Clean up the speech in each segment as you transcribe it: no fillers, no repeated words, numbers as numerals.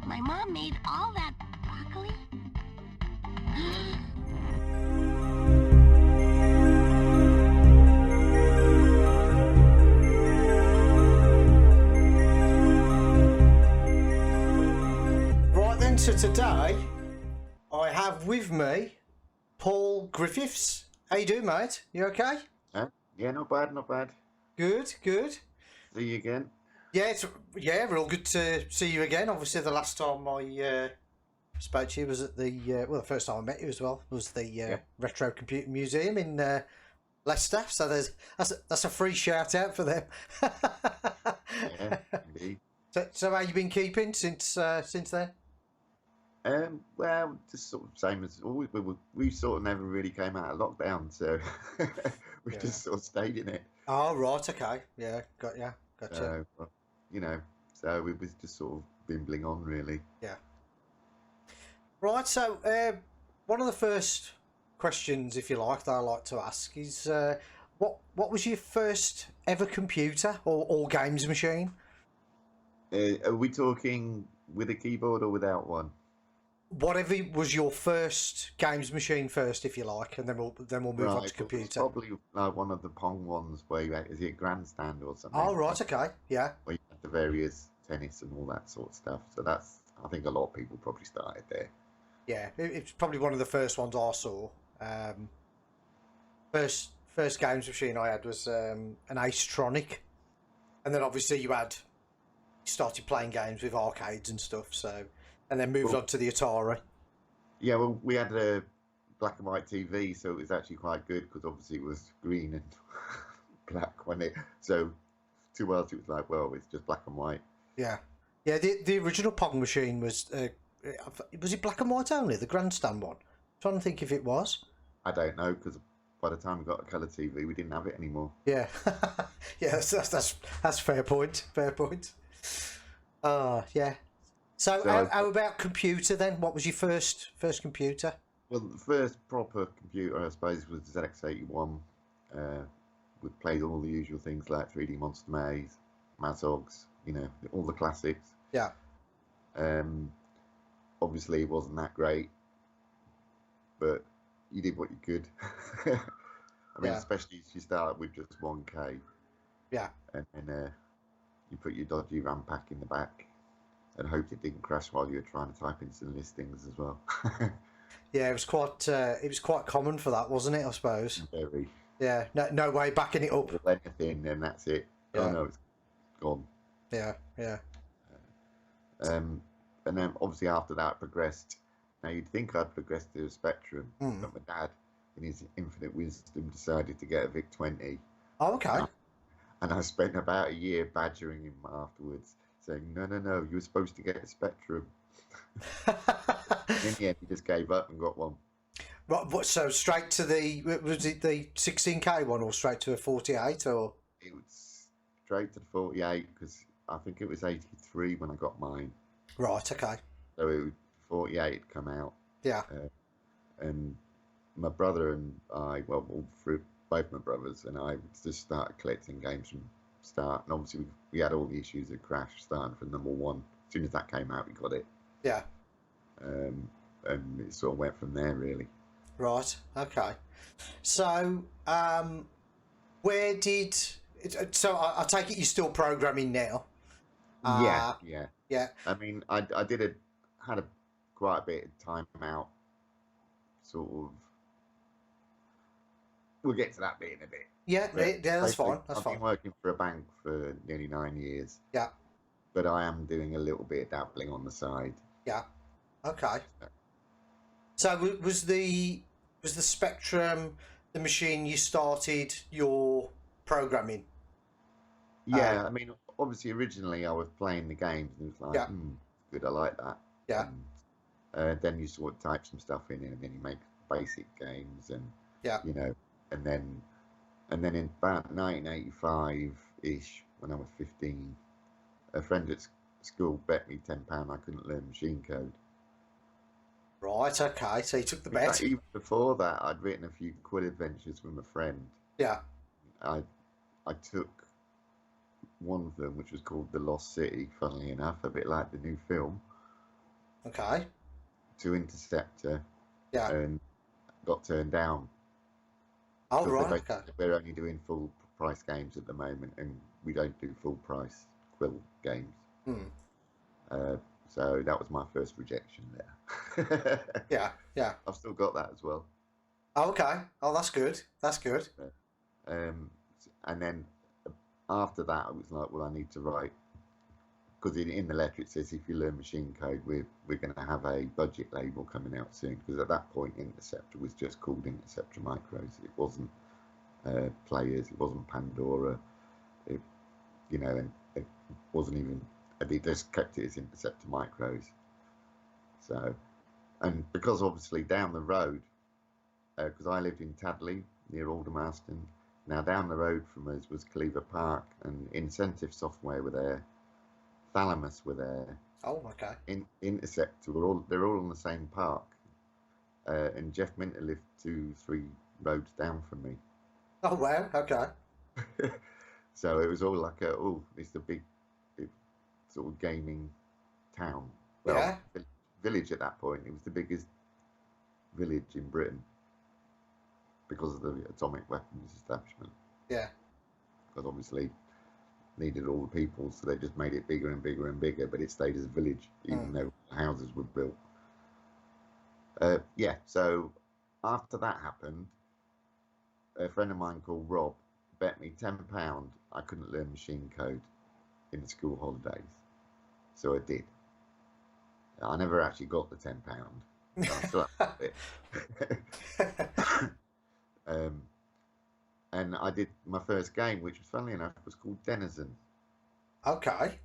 My mom made all that broccoli? Right then, so today I have with me Paul Griffiths. How you doing, mate? You okay? Yeah, not bad, not bad. Good, good. See you again. Yeah, real good to see you again. Obviously, the last time I spoke to you was at the the first time I met you as well was the Retro Computing Museum in Leicester. So that's a free shout out for them. Yeah, indeed. So how you been keeping since then? Well, just sort of same as always. We sort of never really came out of lockdown, so we just sort of stayed in it. Oh right, okay, yeah, gotcha. So, so it was just sort of bimbling on, really. Yeah. Right, so one of the first questions, if you like, that I like to ask is what was your first ever computer or games machine? Are we talking with a keyboard or without one? Whatever was your first games machine first, if you like, and then we'll move on to computer. Probably like one of the Pong ones where you had, is it Grandstand or something? Oh right, okay, yeah. Where you had the various tennis and all that sort of stuff. So I think a lot of people probably started there. Yeah, it's probably one of the first ones I saw. First games machine I had was an Ace-tronic, and then obviously you started playing games with arcades and stuff. So. And then moved on to the Atari. Yeah, well, we had a black and white TV, so it was actually quite good because obviously it was green and black when it. So to us, it was like, well, it's just black and white. Yeah, yeah. The original Pong machine was it black and white only? The grandstand one. I'm trying to think if it was. I don't know because by the time we got a colour TV, we didn't have it anymore. Yeah, yeah. That's fair point. Fair point. Yeah. So how about computer then? What was your first computer? Well, the first proper computer, I suppose, was the ZX81. We played all the usual things like 3D Monster Maze, Mazogs, all the classics. Yeah. Obviously, it wasn't that great, but you did what you could. I mean, especially if you start with just 1K. Yeah. And you put your dodgy RAM pack in the back. And hoped it didn't crash while you were trying to type in some listings as well. Yeah, it was quite common for that, wasn't it? I suppose. Very. Yeah, no way backing it up. Anything, and that's it. Yeah. Oh no, it's gone. Yeah, yeah. And then obviously after that progressed. Now you'd think I'd progressed to a Spectrum, but my dad, in his infinite wisdom, decided to get a VIC-20. Oh, okay. And I spent about a year badgering him afterwards. Saying, no, you were supposed to get a Spectrum. In the end, he just gave up and got one. Right, so straight to was it the 16K one or straight to a 48 or? It was straight to the 48 because I think it was 83 when I got mine. Right, okay. So it was 48 had come out. Yeah. And my brother and I, well, both my brothers and I just started collecting games from start, and obviously we had all the issues that Crash starting from number 1. As soon as that came out, we got it. Yeah. And it sort of went from there, really. Right. Okay. So, so I take it you're still programming now? Yeah. Yeah. I mean, I had quite a bit of time out. Sort of. We'll get to that bit in a bit. Yeah, that's fine. I've been working for a bank for nearly 9 years. Yeah. But I am doing a little bit of dabbling on the side. Yeah. Okay. So was the Spectrum the machine you started your programming? Yeah, I mean, obviously originally I was playing the games and it was like, good, I like that. Yeah. And, then you sort of type some stuff in and then you make basic games and and then in about 1985-ish, when I was 15, a friend at school bet me £10 I couldn't learn machine code. Right, okay, so you took the bet. Even before that, I'd written a few quid adventures with a friend. Yeah. I took one of them, which was called The Lost City, funnily enough, a bit like the new film. Okay. to Interceptor Yeah. and got turned down. Oh, Because right. Okay. we're only doing full price games at the moment, and we don't do full price Quill games. So that was my first rejection there. Yeah. Yeah. I've still got that as well. Oh, okay. Oh, that's good. That's good. And then after that, I was like, well, I need to write, because in the letter it says if you learn machine code, we're going to have a budget label coming out soon. Because at that point, Interceptor was just called Interceptor Micros. It wasn't Players. It wasn't Pandora. And it wasn't even. They just kept it as Interceptor Micros. So, and because obviously down the road, because I lived in Tadley near Aldermaston. Now down the road from us was Cleaver Park, and Incentive Software were there. Thalamus were there. Oh, okay. Interceptor they're all in the same park. And Jeff Minter lived 2-3 roads down from me. Oh, wow. Okay. So it was all like it's the big sort of gaming town. Well, Yeah. village at that point. It was the biggest village in Britain because of the atomic weapons establishment. Yeah. Because obviously needed all the people, so they just made it bigger and bigger and bigger, but it stayed as a village, even though houses were built. So after that happened, a friend of mine called Rob bet me £10 I couldn't learn machine code in the school holidays. So I did. I never actually got the £10. So I still have it. And I did my first game, which was, funnily enough, was called Denizen. Okay.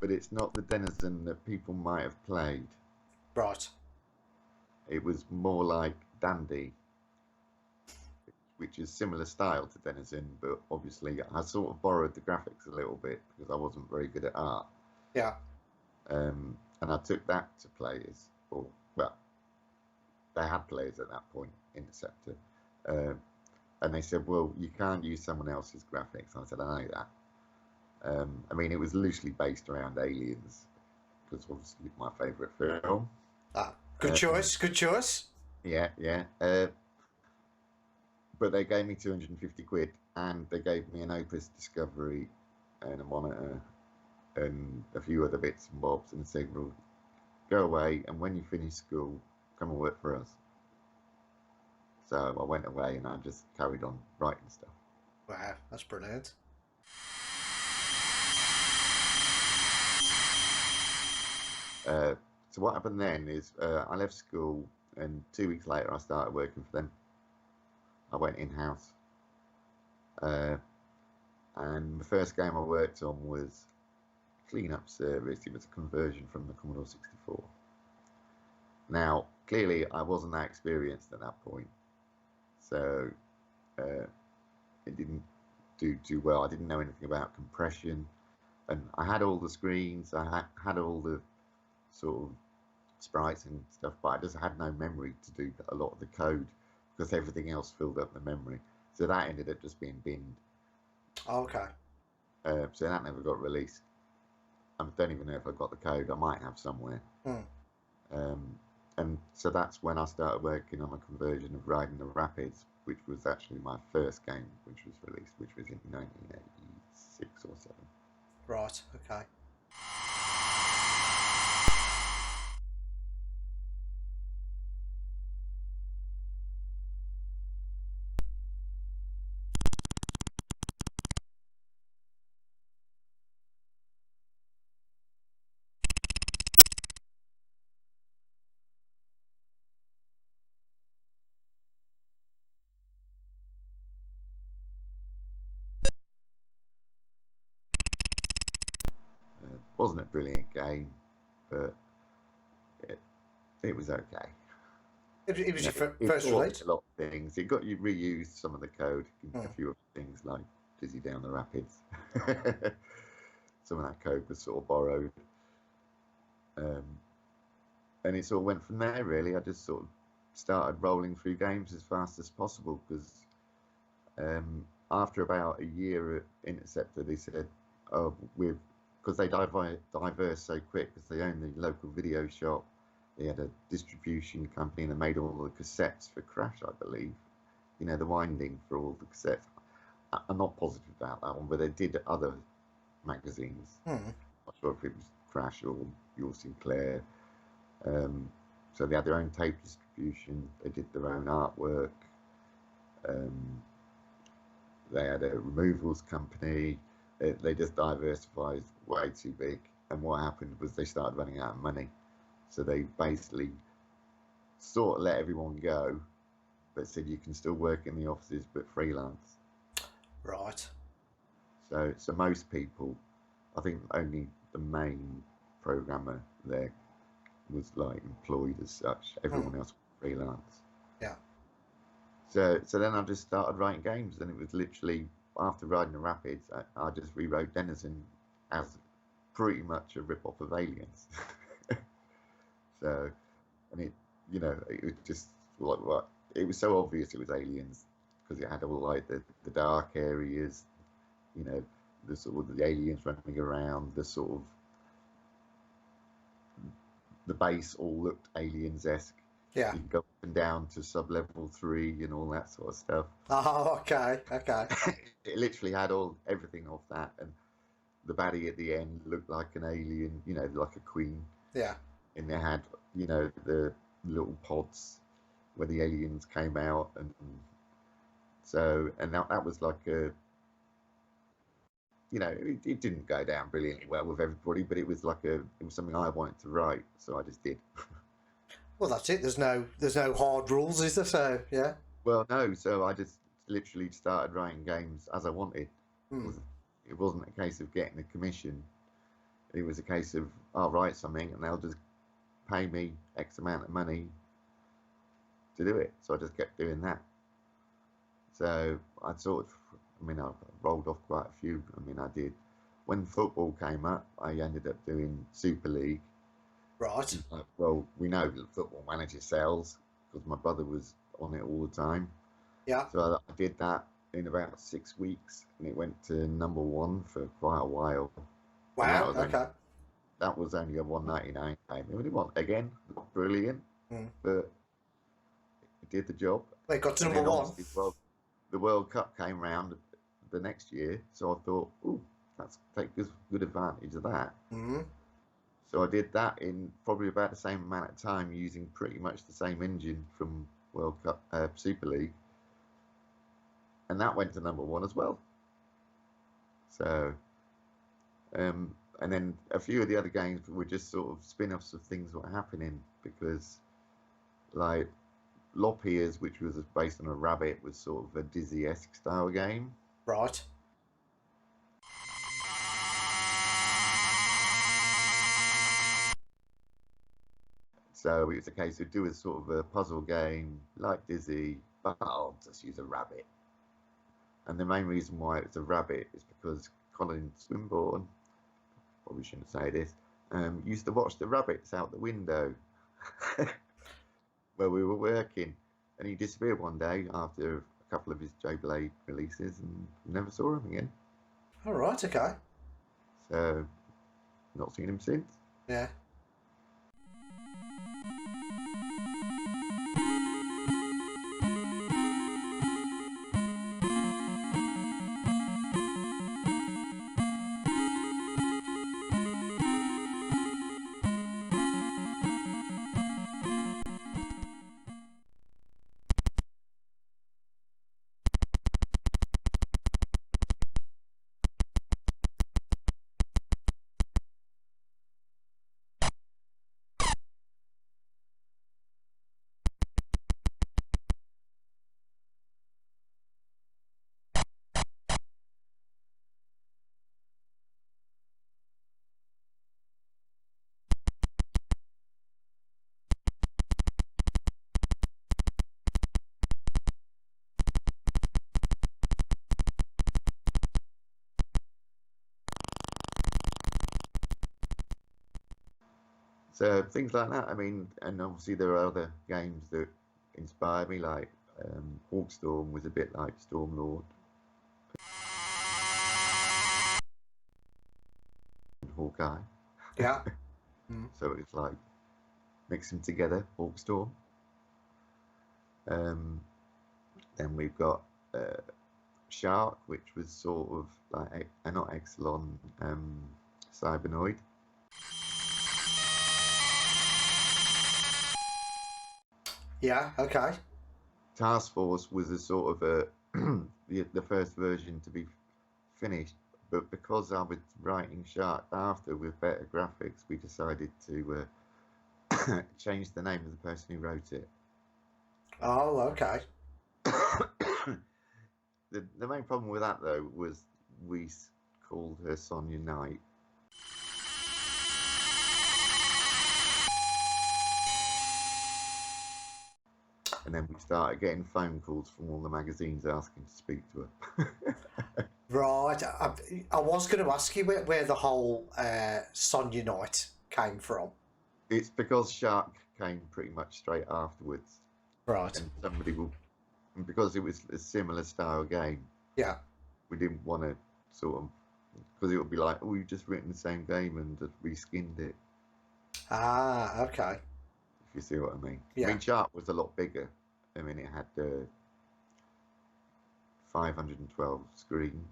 But it's not the Denizen that people might have played. Right. It was more like Dandy, which is similar style to Denizen, but obviously I sort of borrowed the graphics a little bit because I wasn't very good at art. Yeah. And I took that to players, they had players at that point, Interceptor, and they said, well, you can't use someone else's graphics. And I said, I know that. I mean, it was loosely based around Aliens, because obviously my favourite film. Good choice. Good choice. Yeah. But they gave me 250 quid, and they gave me an Opus Discovery and a monitor and a few other bits and bobs, and said, well, go away, and when you finish school, come and work for us. So I went away and I just carried on writing stuff. Wow, that's brilliant. So what happened then is I left school, and 2 weeks later I started working for them. I went in-house. And the first game I worked on was Clean-Up Service. It was a conversion from the Commodore 64. Now, clearly I wasn't that experienced at that point. So it didn't do too well. I didn't know anything about compression. And I had all the screens, I had all the sort of sprites and stuff, but I just had no memory to do a lot of the code because everything else filled up the memory. So that ended up just being binned. Okay. So that never got released. I don't even know if I got the code. I might have somewhere. And so that's when I started working on a conversion of Riding the Rapids, which was actually my first game, which was released, which was in 1986 or 7. Right. Okay. wasn't a brilliant game, but it was okay. It was You your know, it first taught me release. a lot of things. It got you reused some of the code, a Hmm. few of the things like Dizzy Down the Rapids. Some of that code was sort of borrowed. And it sort of went from there, really. I just sort of started rolling through games as fast as possible because after about a year at Interceptor, they said, oh, because they diverse so quick because they own the local video shop. They had a distribution company and they made all the cassettes for Crash, I believe. You know, the winding for all the cassettes. I'm not positive about that one, but they did other magazines. Not sure if it was Crash or your Sinclair. So they had their own tape distribution. They did their own artwork. They had a removals company. They just diversified way too big. And what happened was they started running out of money. So they basically sort of let everyone go, but said you can still work in the offices, but freelance. Right. So most people, I think only the main programmer there was like employed as such. Everyone else was freelance. Yeah. So then I just started writing games, and it was literally after riding the Rapids, I just rewrote Denizen as pretty much a rip-off of Aliens. So, and it, you know, it was just like what it was so obvious it was Aliens because it had all like the dark areas, you know, the sort of the aliens running around, the sort of the base all looked aliens-esque. Yeah. You can go up and down to sub-level 3 and all that sort of stuff. Oh, okay. It literally had everything of that, and the baddie at the end looked like an alien, you know, like a queen. Yeah. And they had, you know, the little pods where the aliens came out, and so, and that was like a, you know, it didn't go down brilliantly well with everybody, but it was something I wanted to write, so I just did. Well, that's it. There's no hard rules, is there? So yeah. Well, no, so I just literally started writing games as I wanted. It wasn't a case of getting a commission. It was a case of I'll write something and they'll just pay me X amount of money to do it. So I just kept doing that. So I rolled off quite a few. I did. When football came up, I ended up doing Super League. Right. Well, we know that Football Manager sells because my brother was on it all the time. Yeah. So I did that in about 6 weeks, and it went to number 1 for quite a while. Wow. That was only a $1.99 game. It wasn't again brilliant, but it did the job. They got to number 1. Well, the World Cup came round the next year, so I thought, let's take good advantage of that. So I did that in probably about the same amount of time, using pretty much the same engine from World Cup Super League, and that went to number 1 as well. So, and then a few of the other games were just sort of spin-offs of things that were happening, because like Lop Ears, which was based on a rabbit, was sort of a Dizzy-esque style game. Right. So it was a case of do a sort of a puzzle game like Dizzy, but I'll just use a rabbit. And the main reason why it's a rabbit is because Colin Swinburne, probably shouldn't say this, used to watch the rabbits out the window where we were working, and he disappeared one day after a couple of his J-Blade releases, and we never saw him again. All right. Okay. So, not seen him since. Yeah. So things like that. I mean, and obviously there are other games that inspire me, like Hawkstorm was a bit like Stormlord and Hawkeye. Yeah. Mm. So it's like mix them together, Hawkstorm. Then we've got Shark, which was sort of like not Exelon, Cybernoid. Yeah. Okay. Taskforce was a sort of the first version to be finished, but because I was writing Shark after with better graphics, we decided to change the name of the person who wrote it. Oh, okay. The main problem with that though was we called her Sonia Knight. And then we started getting phone calls from all the magazines asking to speak to her. Right. I was going to ask you where the whole Sonia Knight came from. It's because Shark came pretty much straight afterwards. Right. And somebody will, and because it was a similar style game. Yeah. We didn't want to sort of, because it would be like, oh, you've just written the same game and just reskinned it. Ah, okay. If you see what I mean. Yeah. I mean, Shark was a lot bigger. I mean, it had 512 screens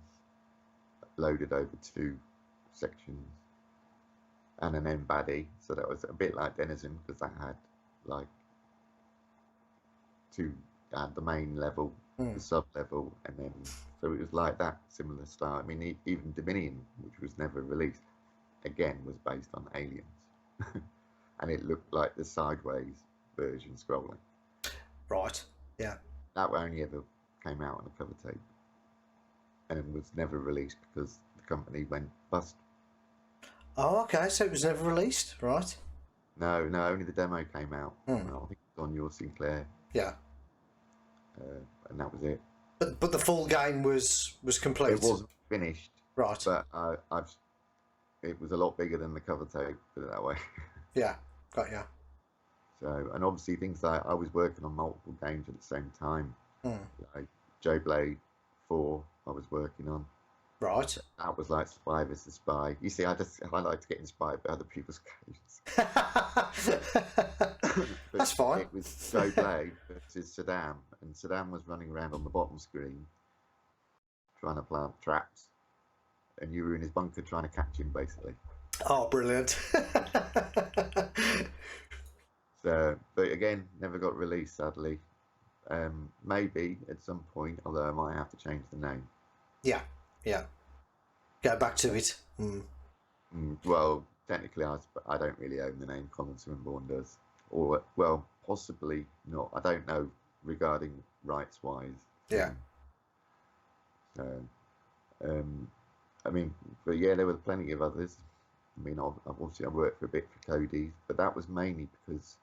loaded over 2 sections and an embaddy. So that was a bit like Denizen, because that had like the main level, the sub level, and then so it was like that similar style. I mean, even Dominion, which was never released, again was based on Aliens, and it looked like the sideways version scrolling. Right. Yeah. That only ever came out on a cover tape, and it was never released because the company went bust. Oh, okay. So it was never released, right? No, only the demo came out. Well, I think it was on your Sinclair. Yeah. And that was it. But the full game was complete. It wasn't finished, right? But it was a lot bigger than the cover tape, put it that way. Yeah, got ya. So, and obviously things like I was working on multiple games at the same time. Like Joe Blade 4, I was working on. Right. That was like Spy vs. Spy. You see, I like to get inspired by other people's games. That's fine. It was Joe Blade versus Saddam, and Saddam was running around on the bottom screen trying to plant traps, and you were in his bunker trying to catch him, basically. Oh, brilliant. So, but again, never got released, sadly. Maybe at some point, although I might have to change the name. Yeah. Go back to it. Well, technically, I don't really own the name. Colin Swinburne does, or well, possibly not. I don't know regarding rights-wise. Yeah. I mean, but yeah, there were plenty of others. I mean, obviously I worked for a bit for Cody's, but that was mainly because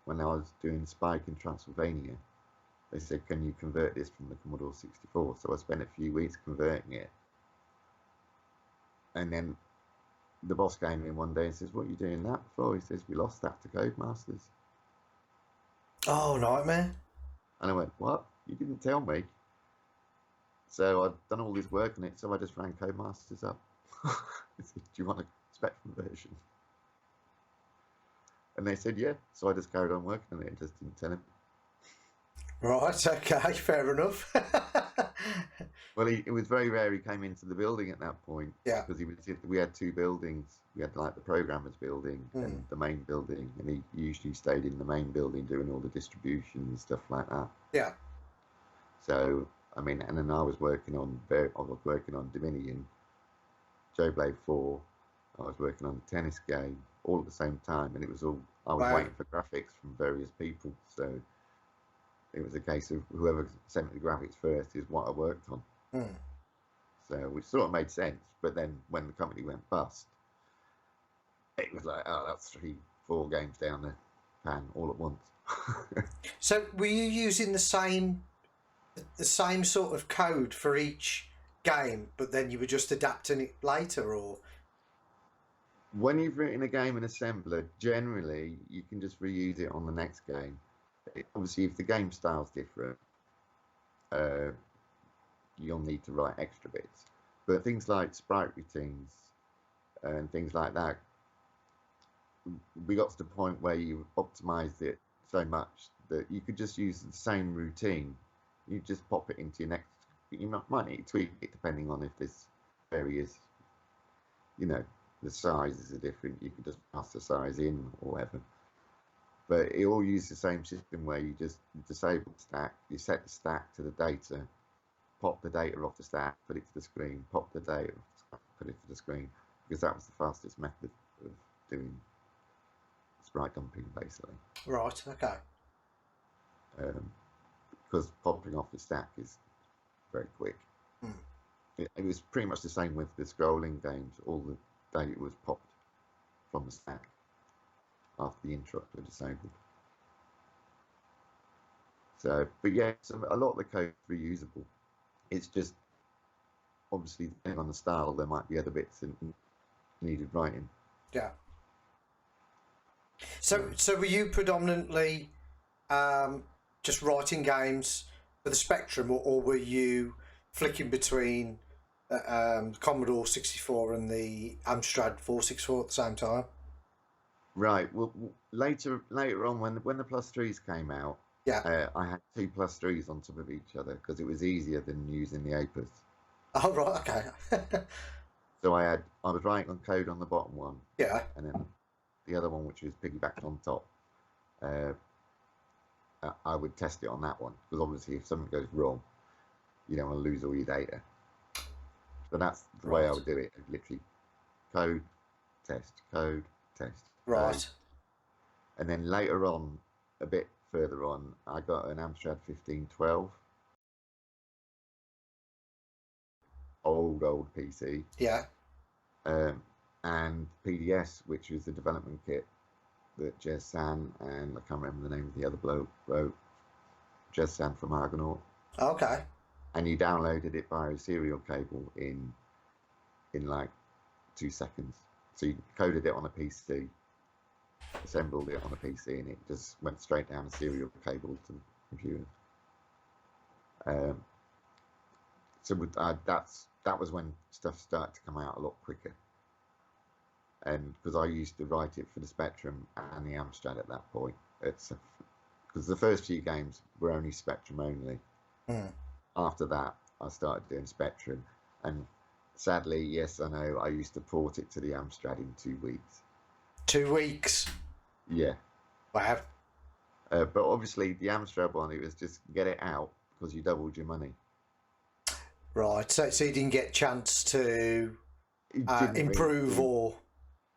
when I was doing Spike in Transylvania, they said, can you convert this from the Commodore 64? So I spent a few weeks converting it. And then the boss came in one day and says, what are you doing that for? He says, we lost that to Codemasters. Oh, nightmare. And I went, what? You didn't tell me. So I'd done all this work on it, so I just rang Codemasters up. I said, do you want a Spectrum version? And they said, yeah. So I just carried on working on it and just didn't tell him. Right, okay, fair enough. Well, it was very rare he came into the building at that point. Yeah. Because we had 2 buildings. We had like the programmer's building and the main building, and he usually stayed in the main building doing all the distribution and stuff like that. Yeah. So I mean, and then I was working on Dominion, Joe Blade 4. I was working on the tennis game all at the same time, and it was all I was waiting for graphics from various people. So it was a case of whoever sent me the graphics first is what I worked on. So which sort of made sense. But then when the company went bust, it was like, oh, that's 3-4 games down the pan all at once. So were you using the same sort of code for each game, but then you were just adapting it later, or? when you've written a game in assembler, generally you can just reuse it on the next game. Obviously, if the game style's different, you'll need to write extra bits. But things like sprite routines and things like that, we got to the point where you optimized it so much that you could just use the same routine. You just pop it into your next. You might need to tweak it depending on if there's various, the sizes are different. You can just pass the size in or whatever. But it all uses the same system where you just disable the stack, you set the stack to the data, pop the data off the stack, put it to the screen, pop the data off the stack, put it to the screen, because that was the fastest method of doing sprite dumping, basically. Right, okay. Because popping off the stack is very quick. It was pretty much the same with the scrolling games. All the data was popped from the stack after the interrupt were disabled. So, but yeah, a lot of the code is reusable. It's just, obviously, depending on the style, there might be other bits that needed writing. Yeah. So were you predominantly just writing games for the Spectrum, or were you flicking between Commodore 64 and the Amstrad 464 at the same time? Right. Well, later on, when the plus threes came out, yeah, I had 2 plus threes on top of each other because it was easier than using the APAs. Oh right, okay. So I was writing on code on the bottom one. Yeah. And then the other one, which was piggybacked on top, I would test it on that one because obviously if something goes wrong, you don't want to lose all your data. So that's the way I would do it. I'd literally code, test, code, test. Right. Code. And then later on, a bit further on, I got an Amstrad 1512. Old PC. Yeah. And PDS, which was the development kit that Jez San and I can't remember the name of the other bloke wrote. Jez San from Argonaut. Okay. And you downloaded it via a serial cable in like 2 seconds. So you coded it on a PC, assembled it on a PC, and it just went straight down a serial cable to the computer. So that was when stuff started to come out a lot quicker. And because I used to write it for the Spectrum and the Amstrad at that point, because the first few games were only Spectrum only. After that, I started doing Spectrum, and sadly, yes, I know, I used to port it to the Amstrad in 2 weeks. 2 weeks? Yeah. Wow. But obviously, the Amstrad one, it was just get it out because you doubled your money. Right. So you didn't get a chance to improve really, or...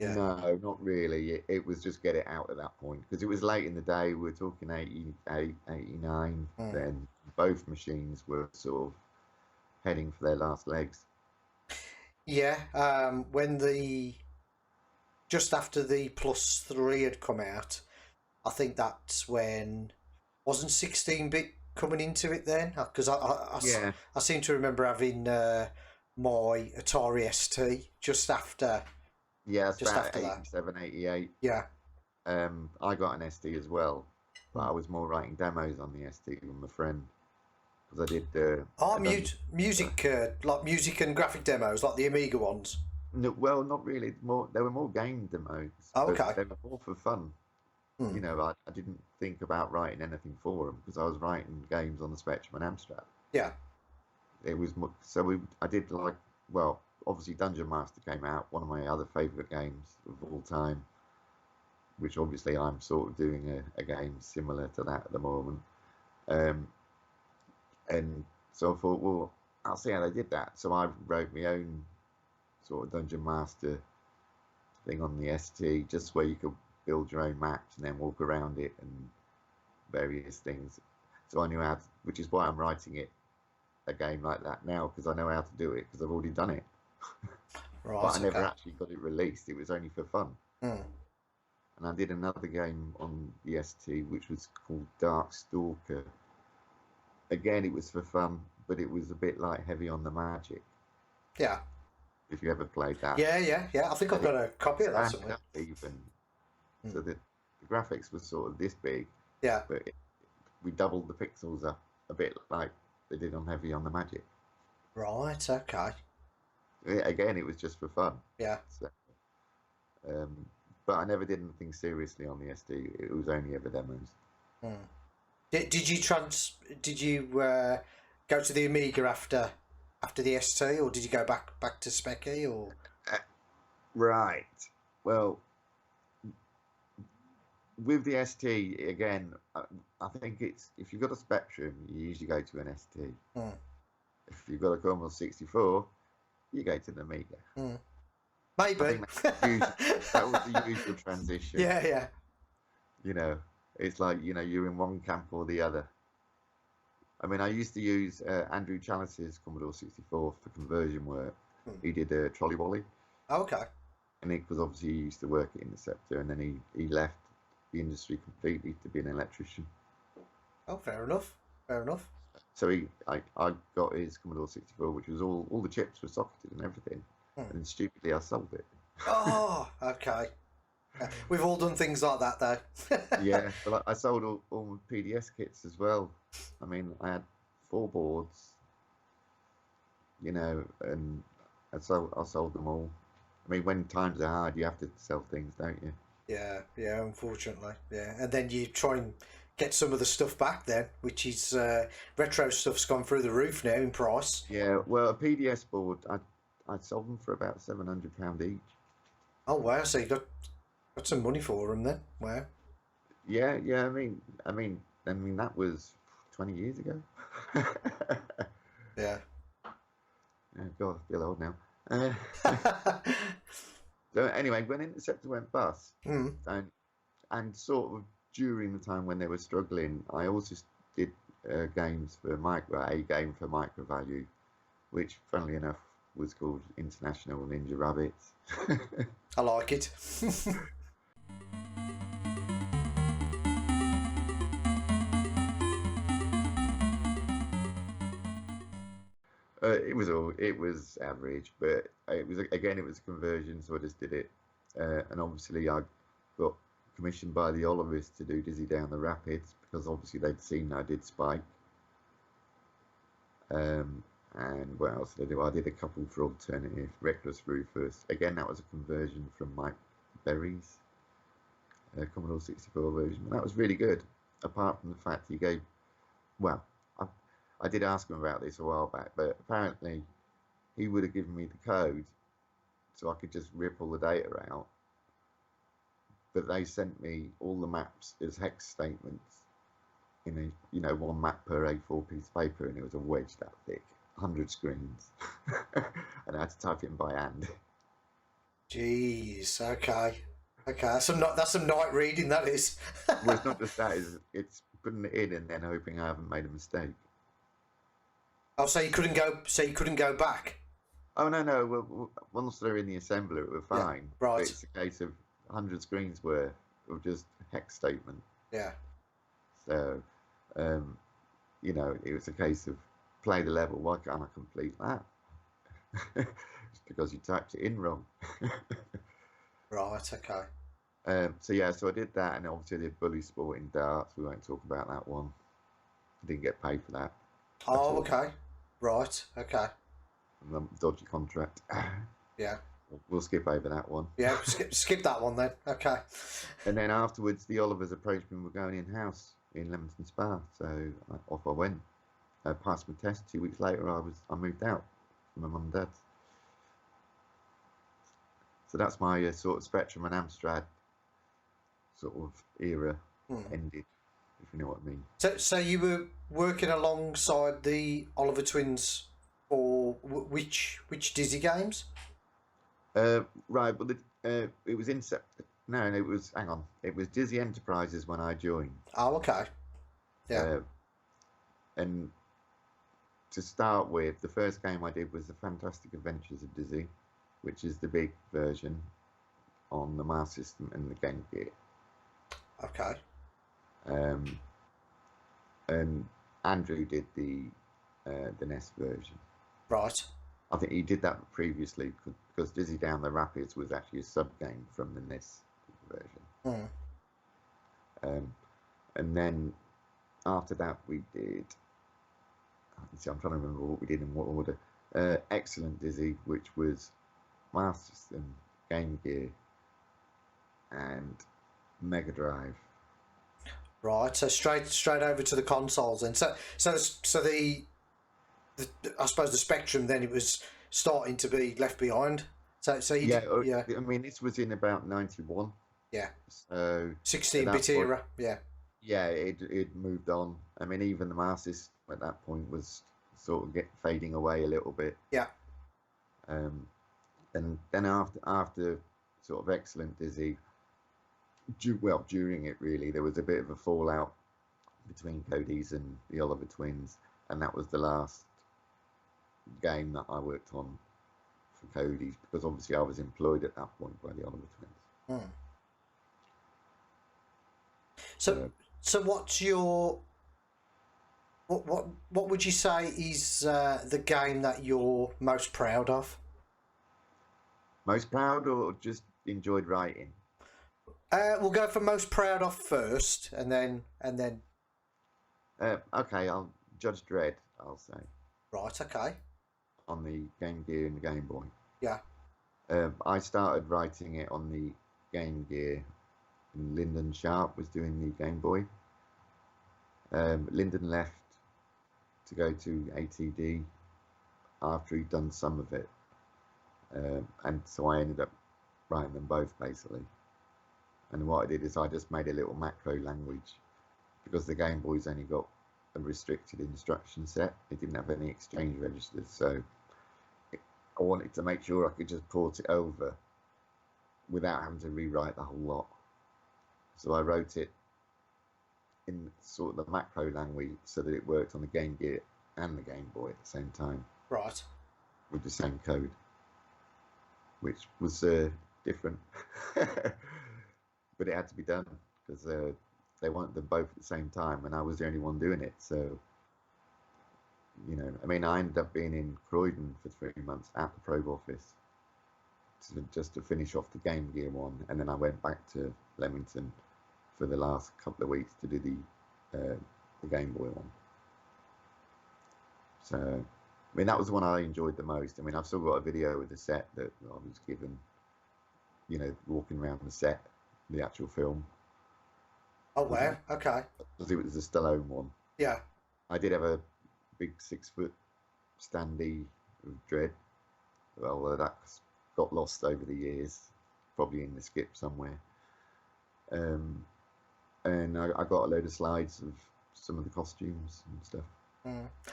Yeah. No, not really. It was just get it out at that point because it was late in the day. We were talking 88, 89. Then both machines were sort of heading for their last legs. Yeah. When just after the plus 3 had come out, I think that's when wasn't 16-bit coming into it then, because I seem to remember having my Atari ST just after. Yeah, it's about 87, 88. Yeah. I got an ST as well, but I was more writing demos on the ST with my friend because I did. Music, like music and graphic demos, like the Amiga ones. No, well, not really. There were more game demos. Okay. They were more for fun. You know, I didn't think about writing anything for them because I was writing games on the Spectrum and Amstrad. Yeah. It was I did obviously Dungeon Master came out, one of my other favourite games of all time, which obviously I'm sort of doing a game similar to that at the moment. And so I thought, well, I'll see how they did that. So I wrote my own sort of Dungeon Master thing on the ST, just where you could build your own maps and then walk around it and various things. So I knew how to, which is why I'm writing a game like that now, because I know how to do it because I've already done it. Right. But I never actually got it released. It was only for fun. And I did another game on the ST which was called Dark Stalker. Again, it was for fun, but it was a bit like heavy on the magic. Yeah. if you ever played that. Yeah. I think I've got a copy of that Stand somewhere. up even, so that the graphics was sort of this big, Yeah. but we doubled the pixels up a bit like they did on Heavy on the Magic. Right. Okay. Again, it was just for fun. Yeah. So, but I never did anything seriously on the SD. It was only ever demos. Did you go to the Amiga after the ST, or did you go back to Specky, or? Right. Well, with the ST again, I think it's if you've got a Spectrum, you usually go to an ST. If you've got a Commodore 64, you go to the Amiga. Maybe. I think that was the usual transition. Yeah. You know, it's like, you know, you're in one camp or the other. I mean, I used to use Andrew Chalice's Commodore 64 for conversion work. He did a Trolley Wally. Oh, okay. And because obviously he used to work at Interceptor, and then he left the industry completely to be an electrician. Oh, fair enough. So I got his Commodore 64, which was all the chips were socketed and everything. And stupidly I sold it. Oh, okay. We've all done things like that, though. Yeah, but I sold all my PDS kits as well. I mean, I had 4 boards, you know, and I sold them all. I mean, when times are hard, you have to sell things, don't you? Yeah, unfortunately. Yeah, and then you try and get some of the stuff back then, which is retro stuff's gone through the roof now in price. Yeah, well, a PDS board, I sold them for about £700 each. Oh wow! So you got some money for them then? Wow. Yeah. I mean that was 20 years ago. Yeah. Oh God, I feel old now. So anyway, when Interceptor went bust, and sort of during the time when they were struggling, I also did games for a game for Micro Value, which, funnily enough, was called International Ninja Rabbits. I like it. It was average, but it was a conversion, so I just did it, and obviously I got commissioned by the Olivers to do Dizzy Down the Rapids, because obviously they'd seen I did Spike. And what else did I do? I did a couple for Alternative. Reckless Rufus. Again, that was a conversion from Mike Berry's Commodore 64 version. And that was really good, apart from the fact he gave... Well, I did ask him about this a while back, but apparently he would have given me the code so I could just rip all the data out. But they sent me all the maps as hex statements in a, one map per A4 piece of paper, and it was a wedge that thick. 100 screens, and I had to type it in by hand. Jeez, okay. That's some night reading, that is. Well, it's not just that; it's putting it in and then hoping I haven't made a mistake. Oh, so you couldn't go back? Oh no! Well, once they're in the assembler, it was fine. Yeah, right. But it's a case of 100 screens worth of just hex statement. Yeah. So, it was a case of play the level. Why can't I complete that? It's because you typed it in wrong. Right. Okay. So I did that, and obviously I did Bully Sport in darts. We won't talk about that one. I didn't get paid for that. Oh, okay. Right. Okay. Dodgy contract. Yeah. We'll skip over that one. Yeah, skip that one then. Okay. And then afterwards, the Olivers approached me. We're going in-house in Leamington Spa, so off I went. I passed my test. 2 weeks later, I moved out from my mum and dad's. So that's my sort of Spectrum and Amstrad sort of era ended, if you know what I mean. So you were working alongside the Oliver twins for which Dizzy games? Right, but it was Interceptor. No, it was. Hang on, it was Dizzy Enterprises when I joined. Oh, okay. Yeah. And to start with, the first game I did was The Fantastic Adventures of Dizzy, which is the big version on the Master System and the Gamegear. Okay. And Andrew did the NES version. Right. I think he did that previously because Dizzy Down the Rapids was actually a sub game from the NES version. And then after that we did. I'm trying to remember what we did in what order. Excellent Dizzy, which was Master System, Game Gear, and Mega Drive. Right, so straight over to the consoles then. So the I suppose the Spectrum then, it was starting to be left behind. So you yeah. I mean, this was in about 91. Yeah. So 16-bit era. Yeah. Yeah, it moved on. I mean, even the Master System at that point was sort of fading away a little bit. Yeah. And then after sort of Excellent Dizzy, during it really, there was a bit of a fallout between Cody's and the Oliver Twins, and that was the last game that I worked on for Cody's, because obviously I was employed at that point by the Oliver Twins. So what's your what would you say is the game that you're most proud of? Most proud, or just enjoyed writing? We'll go for most proud of first, and then. Okay, I'll Judge Dredd, I'll say. Right. Okay. On the Game Gear and the Game Boy. Yeah. I started writing it on the Game Gear. And Lyndon Sharp was doing the Game Boy. Lyndon left to go to ATD after he'd done some of it, and so I ended up writing them both basically. And what I did is I just made a little macro language, because the Game Boy's only got a restricted instruction set. It didn't have any exchange registers, so I wanted to make sure I could just port it over without having to rewrite the whole lot. So I wrote it in sort of the macro language so that it worked on the Game Gear and the Game Boy at the same time. Right. With the same code, which was different. But it had to be done because they wanted them both at the same time, and I was the only one doing it. So, I mean, I ended up being in Croydon for 3 months at the probe office just to finish off the Game Gear one, and then I went back to Leamington for the last couple of weeks to do the Game Boy one. So, I mean, that was the one I enjoyed the most. I mean, I've still got a video with the set that I was given, walking around the set, the actual film. Oh, wow. Okay. Because it was the Stallone one. Yeah. I did have a big 6-foot standee of Dredd. Well, that's got lost over the years, probably in the skip somewhere. And I got a load of slides of some of the costumes and stuff.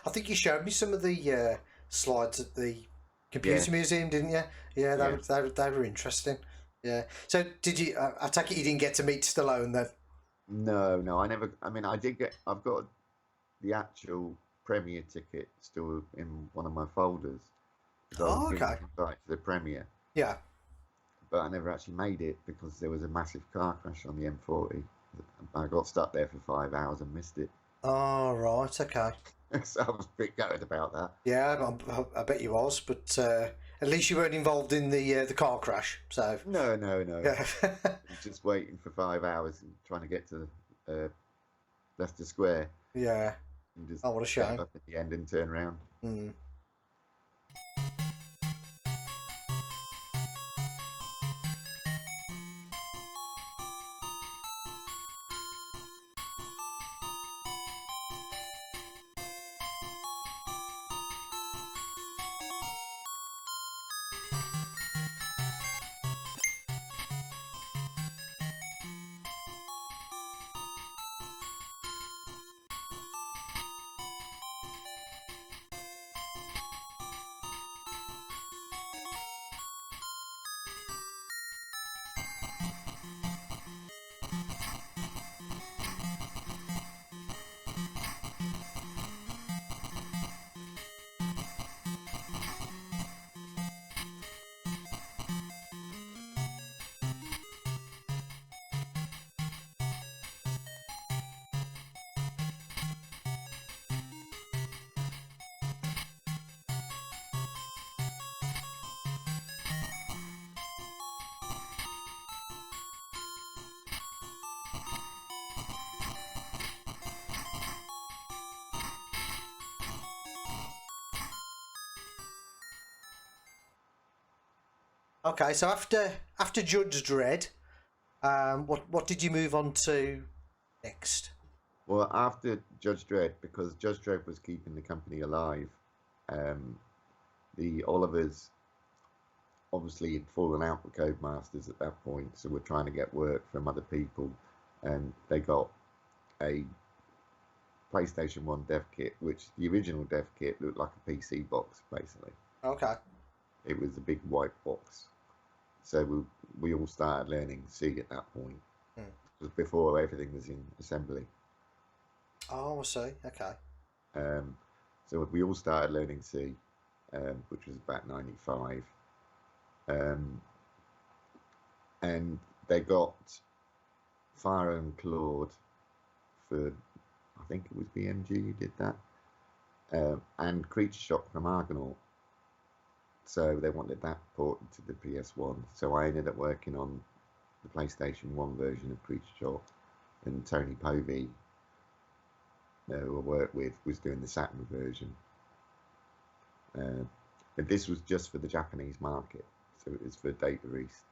I think you showed me some of the slides at the Computer Museum, didn't you? Yeah, they were interesting. Yeah. So did you? I take it you didn't get to meet Stallone then? No, I never. I mean, I did get. I've got the actual premiere ticket still in one of my folders. Oh, okay. To the premiere. Yeah. But I never actually made it because there was a massive car crash on the M40. I got stuck there for 5 hours and missed it. Oh, right. Okay. So I was a bit gutted about that. Yeah, I bet you was, but at least you weren't involved in the car crash. So no. Yeah. Just waiting for 5 hours and trying to get to Leicester Square. Yeah. And just what a shame. Up at the end and turn around. Okay, so after Judge Dredd, what did you move on to next? Well, after Judge Dredd, because Judge Dredd was keeping the company alive, the Olivers obviously had fallen out with Codemasters at that point, so we're trying to get work from other people, and they got a PlayStation 1 dev kit, which the original dev kit looked like a PC box, basically. Okay. It was a big white box. So we all started learning C at that point. It was before everything was in assembly. Oh, I see. Okay. So we all started learning C, which was about 95. And they got Fire and Claude for, I think it was BMG who did that, and Creature Shock from Argonaut. So they wanted that ported to the PS1. So I ended up working on the PlayStation 1 version of Creature Shock, and Tony Povey, who I worked with, was doing the Saturn version. But this was just for the Japanese market, so it was for Data East.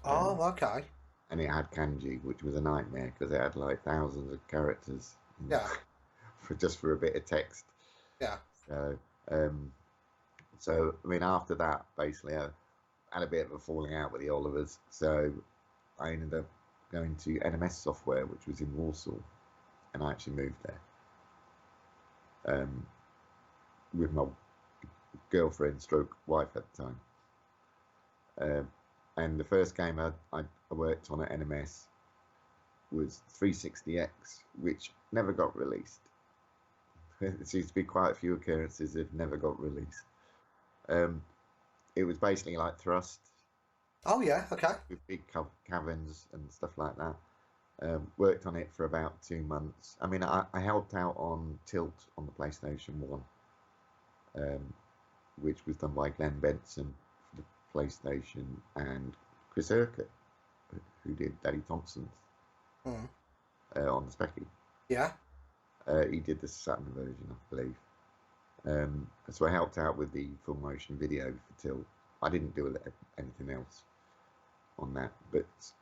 Oh, okay. And it had kanji, which was a nightmare because it had like thousands of characters. Yeah. for a bit of text. Yeah. So I mean, after that, basically, I had a bit of a falling out with the Olivers. So I ended up going to NMS Software, which was in Warsaw, and I actually moved there with my girlfriend stroke wife at the time. And the first game I worked on at NMS was 360X, which never got released. There seems to be quite a few occurrences that never got released. It was basically like Thrust. Oh yeah, okay. With big caverns and stuff like that. Worked on it for about 2 months. I mean, I helped out on Tilt on the PlayStation 1, which was done by Glenn Benson for the PlayStation, and Chris Urquhart, who did Daddy Thompson's on the Specky. Yeah. He did the Saturn version, I believe. So I helped out with the full motion video for Tilt. I didn't do anything else on that.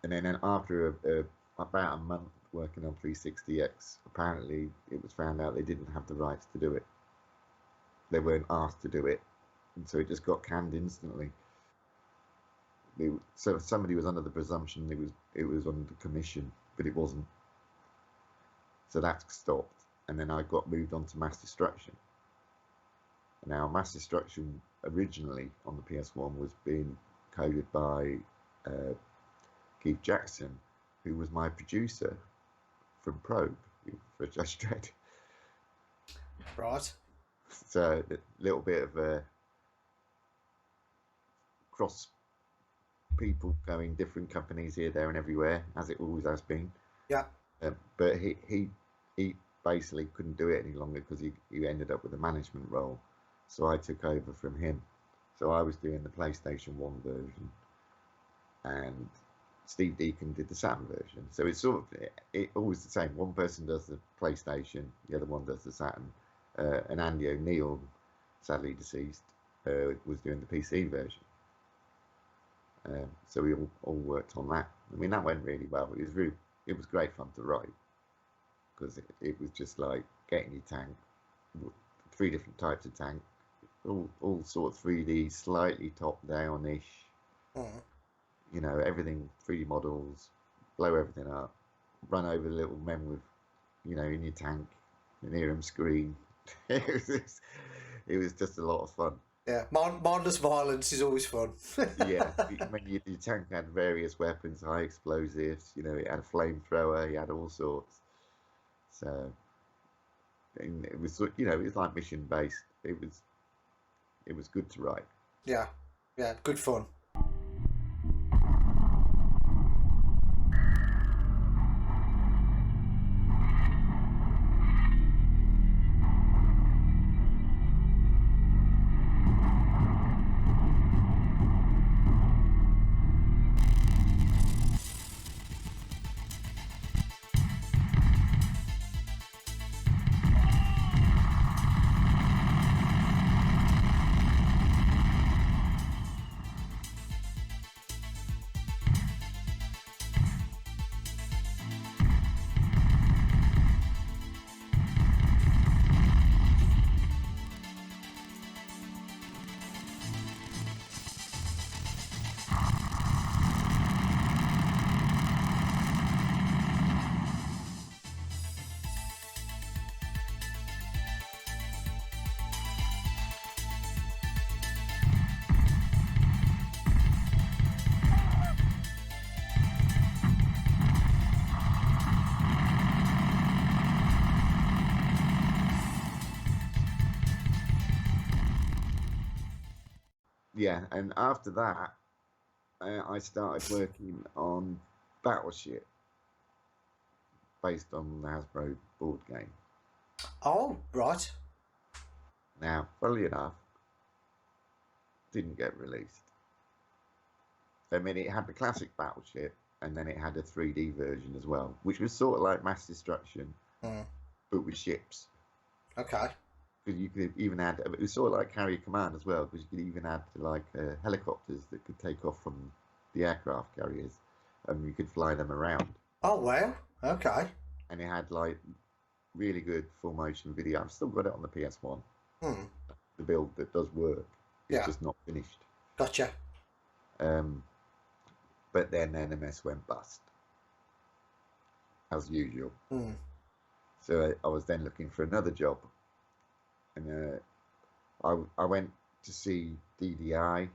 And then after about a month working on 360X, apparently it was found out they didn't have the rights to do it. They weren't asked to do it, and so it just got canned instantly. So somebody was under the presumption it was under commission, but it wasn't. So that stopped, and then I got moved on to Mass Destruction. Now, Mass Destruction originally on the PS1 was being coded by Keith Jackson, who was my producer from Probe for Judge Dredd. Right. So a little bit of a cross people going different companies here, there, and everywhere, as it always has been. Yeah. But he basically couldn't do it any longer because he ended up with a management role. So I took over from him. So I was doing the PlayStation 1 version, and Steve Deacon did the Saturn version. So it's sort of always the same. One person does the PlayStation, the other one does the Saturn. And Andy O'Neill, sadly deceased, was doing the PC version. So we all worked on that. I mean, that went really well. It was great fun to write, because it was just like getting your tank, 3 different types of tank, all sort of 3D, slightly top-down-ish. You know, everything 3D models, blow everything up, run over the little men with, in your tank, and hear them scream. It was just a lot of fun. Yeah, mindless violence is always fun. Yeah, I mean, your tank had various weapons, high explosives. It had a flamethrower. You had all sorts. So, and it was, it was like mission based. It was good to write. Yeah, good fun. yeah, and after that, I started working on Battleship, based on the Hasbro board game. Oh, right. Now, funnily enough, didn't get released. I mean, it had the classic Battleship, and then it had a 3D version as well, which was sort of like Mass Destruction, but with ships. Okay. Because you could even add, it was sort of like Carrier Command as well, because you could even add like helicopters that could take off from the aircraft carriers, and you could fly them around. Oh, well, okay. And it had like really good full motion video. I've still got it on the PS1. The build that does work. It's just not finished. Gotcha. But then NMS went bust, as usual. So I was then looking for another job, and I went to see DDI,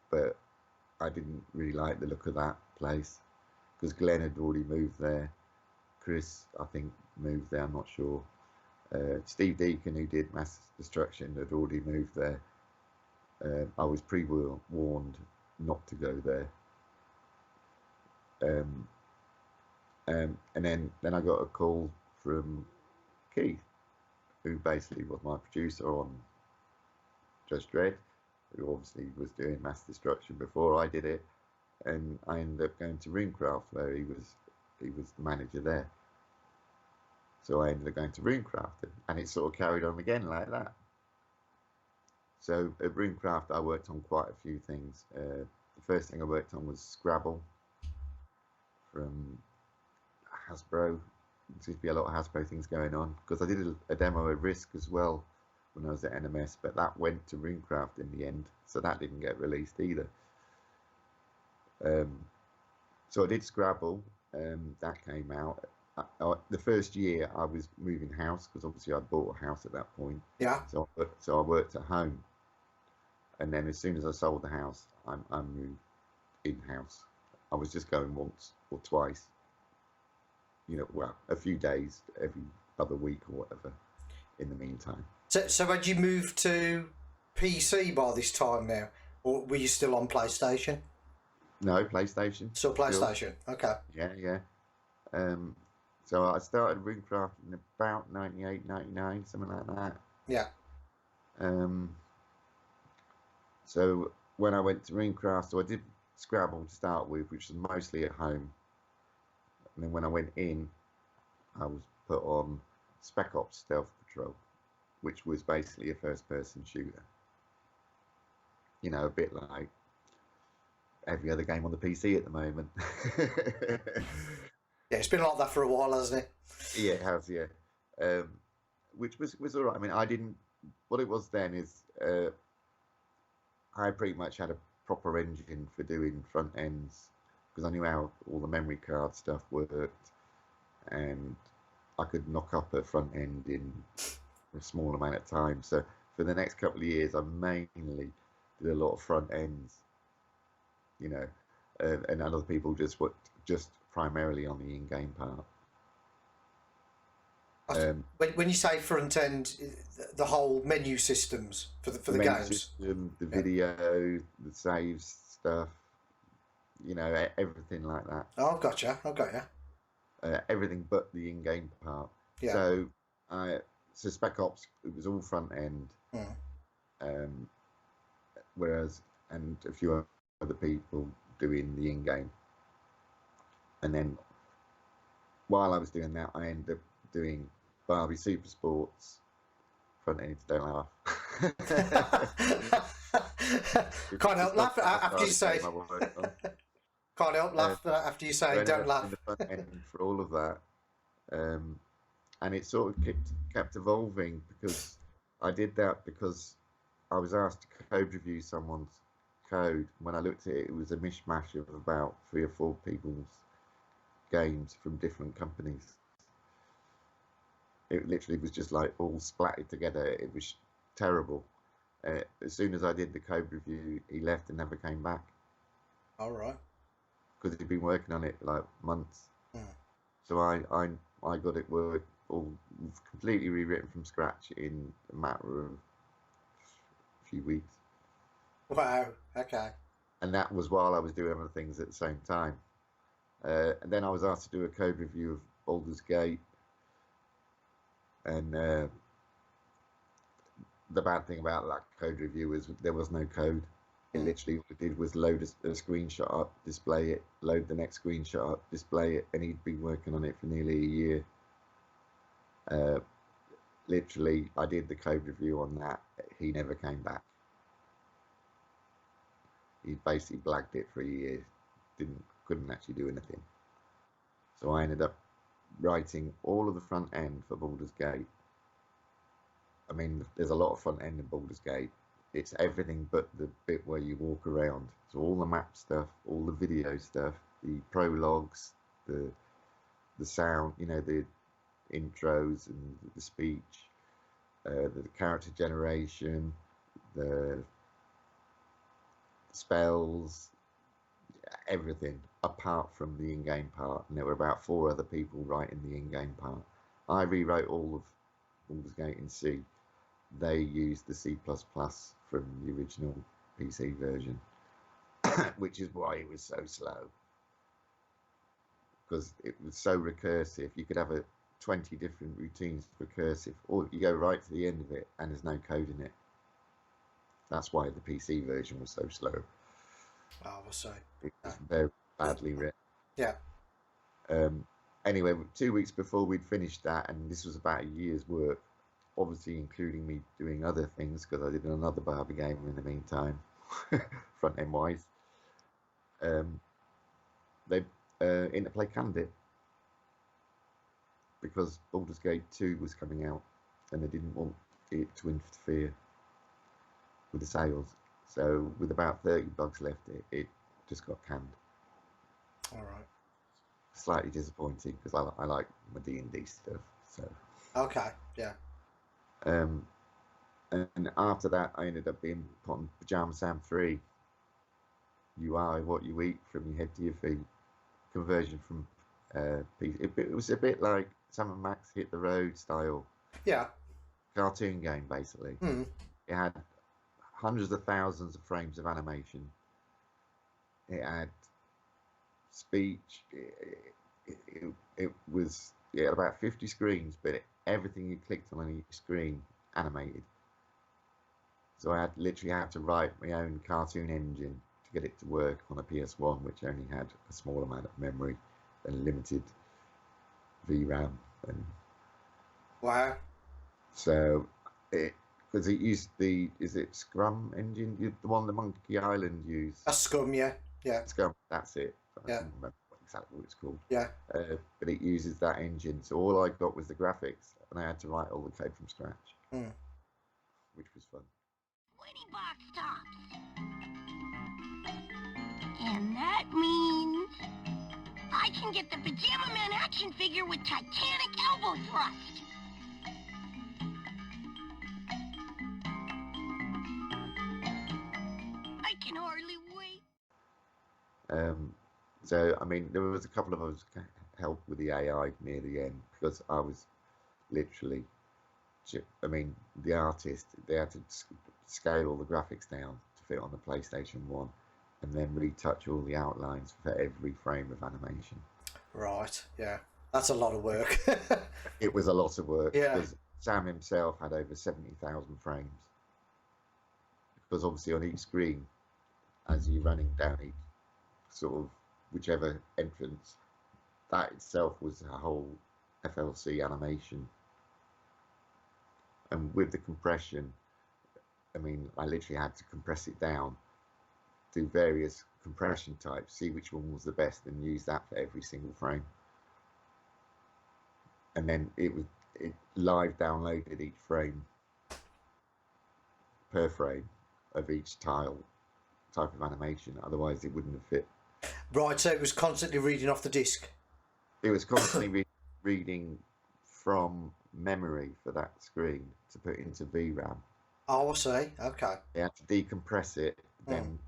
but I didn't really like the look of that place because Glenn had already moved there. Chris, I think, moved there. I'm not sure. Steve Deacon, who did Mass Destruction, had already moved there. I was pre-warned not to go there. And then I got a call from Keith, who basically was my producer on Judge Dredd, who obviously was doing Mass Destruction before I did it, and I ended up going to Runecraft, where he was the manager there. So I ended up going to Runecraft, and it sort of carried on again like that. So at Runecraft, I worked on quite a few things. The first thing I worked on was Scrabble from Hasbro. There seems to be a lot of Hasbro things going on, because I did a demo at Risk as well when I was at NMS, but that went to Runecraft in the end, so that didn't get released either. So I did Scrabble, that came out. The first year I was moving house, because obviously I bought a house at that point. Yeah. So I worked at home, and then as soon as I sold the house, I moved in-house. I was just going once or twice, well, a few days every other week or whatever in the meantime. So had you moved to PC by this time now, or were you still on PlayStation? No, PlayStation. Still PlayStation. Okay. Yeah. So I started Runecraft in about 98, 99, something like that. Yeah. So when I went to Runecraft, so I did Scrabble to start with, which was mostly at home. And then when I went in, I was put on Spec Ops Stealth Patrol, which was basically a first-person shooter. A bit like every other game on the PC at the moment. Yeah, it's been like that for a while, hasn't it? Yeah, it has, yeah. Which was all right. I mean, I didn't... What it was then is I pretty much had a proper engine for doing front ends, because I knew how all the memory card stuff worked, and I could knock up a front end in a small amount of time. So for the next couple of years, I mainly did a lot of front ends, and other people just worked just primarily on the in-game part. When you say front end, the whole menu systems for the games, system, the video, the saves stuff, everything like that. Oh, gotcha. I got you. Everything but the in-game part. Yeah. So Spec Ops, it was all front end. Whereas, and a few other people doing the in-game. And then while I was doing that, I ended up doing Barbie Super Sports front end. Don't laugh. Can't help laugh after you say. Can't help laugh after you say don't laugh. The front end for all of that, and it sort of kept evolving, because I did that because I was asked to code review someone's code. When I looked at it, it was a mishmash of about 3 or 4 people's games from different companies. It literally was just like all splattered together. It was terrible. As soon as I did the code review, he left and never came back. All right. Because he'd been working on it like months. So I got it all completely rewritten from scratch in a matter of a few weeks. Wow. Okay. And that was while I was doing other things at the same time. And then I was asked to do a code review of Baldur's Gate, and the bad thing about that code review is there was no code. It literally all it did was load a screenshot up, display it, load the next screenshot up, display it, and he'd been working on it for nearly a year. Literally, I did the code review on that. He never came back. He basically blagged it for a year. Couldn't actually do anything. So I ended up writing all of the front end for Baldur's Gate. I mean, there's a lot of front end in Baldur's Gate. It's everything but the bit where you walk around. So all the map stuff, all the video stuff, the prologues, the sound, the intros and the speech, the character generation, the spells, everything apart from the in-game part. And there were about 4 other people writing the in-game part. I rewrote all of Baldur's Gate in C. They used the C++ from the original PC version, which is why it was so slow, because it was so recursive. You could have 20 different routines recursive, or you go right to the end of it and there's no code in it. That's why the PC version was so slow. Oh, I see. It was very badly written. Yeah. Anyway, 2 weeks before we'd finished that, and this was about a year's work, obviously including me doing other things, because I did another Barbie game in the meantime, front end wise. Interplay canned it because Baldur's Gate 2 was coming out, and they didn't want it to interfere with the sales. So with about 30 bugs left, it just got canned. All right. Slightly disappointing because I like my D&D stuff. So. Okay. Yeah. And after that, I ended up being put on Pajama Sam 3. You are what you eat, from your head to your feet. Conversion from it was a bit like Sam & Max Hit the Road style. Yeah. Cartoon game, basically. It had hundreds of thousands of frames of animation. It had speech. It was about 50 screens, but everything you clicked on each screen animated. So I literally had to write my own cartoon engine to get it to work on a PS1, which only had a small amount of memory and limited VRAM. And wow. So because it used is it Scrum engine, the one the Monkey Island used? A Scum, yeah. Yeah. Scrum, that's it. I Yeah. can't remember exactly what it's called. Yeah. But it uses that engine. So all I got was the graphics, and I had to write all the code from scratch, which was fun. 20 box tops. And that means I can get the Pajama Man action figure with Titanic elbow thrust. I can hardly wait. So I mean, there was a couple of us help with the AI near the end, because I was literally, I mean, the artist, they had to scale all the graphics down to fit on the PlayStation 1, and then retouch all the outlines for every frame of animation. Right, yeah. That's a lot of work. It was a lot of work, yeah. because Sam himself had over 70,000 frames. Because obviously on each screen, as you're running down each sort of whichever entrance, that itself was a whole FLC animation. And with the compression, I mean, I literally had to compress it down, do various compression types, see which one was the best, and use that for every single frame. And then it live downloaded each frame per frame of each type of animation, otherwise it wouldn't have fit. Right, so it was constantly reading off the disc. It was constantly reading from memory for that screen to put into VRAM. Oh, I see. Okay. They had to decompress it, then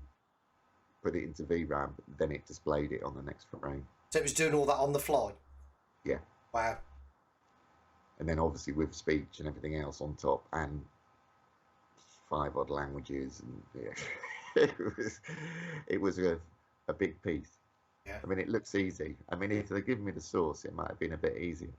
put it into VRAM, then it displayed it on the next frame. So it was doing all that on the fly? Yeah. Wow. And then obviously with speech and everything else on top, and 5 odd languages, and yeah. it was a big piece. Yeah. I mean, it looks easy. I mean, if they'd given me the sauce, it might have been a bit easier.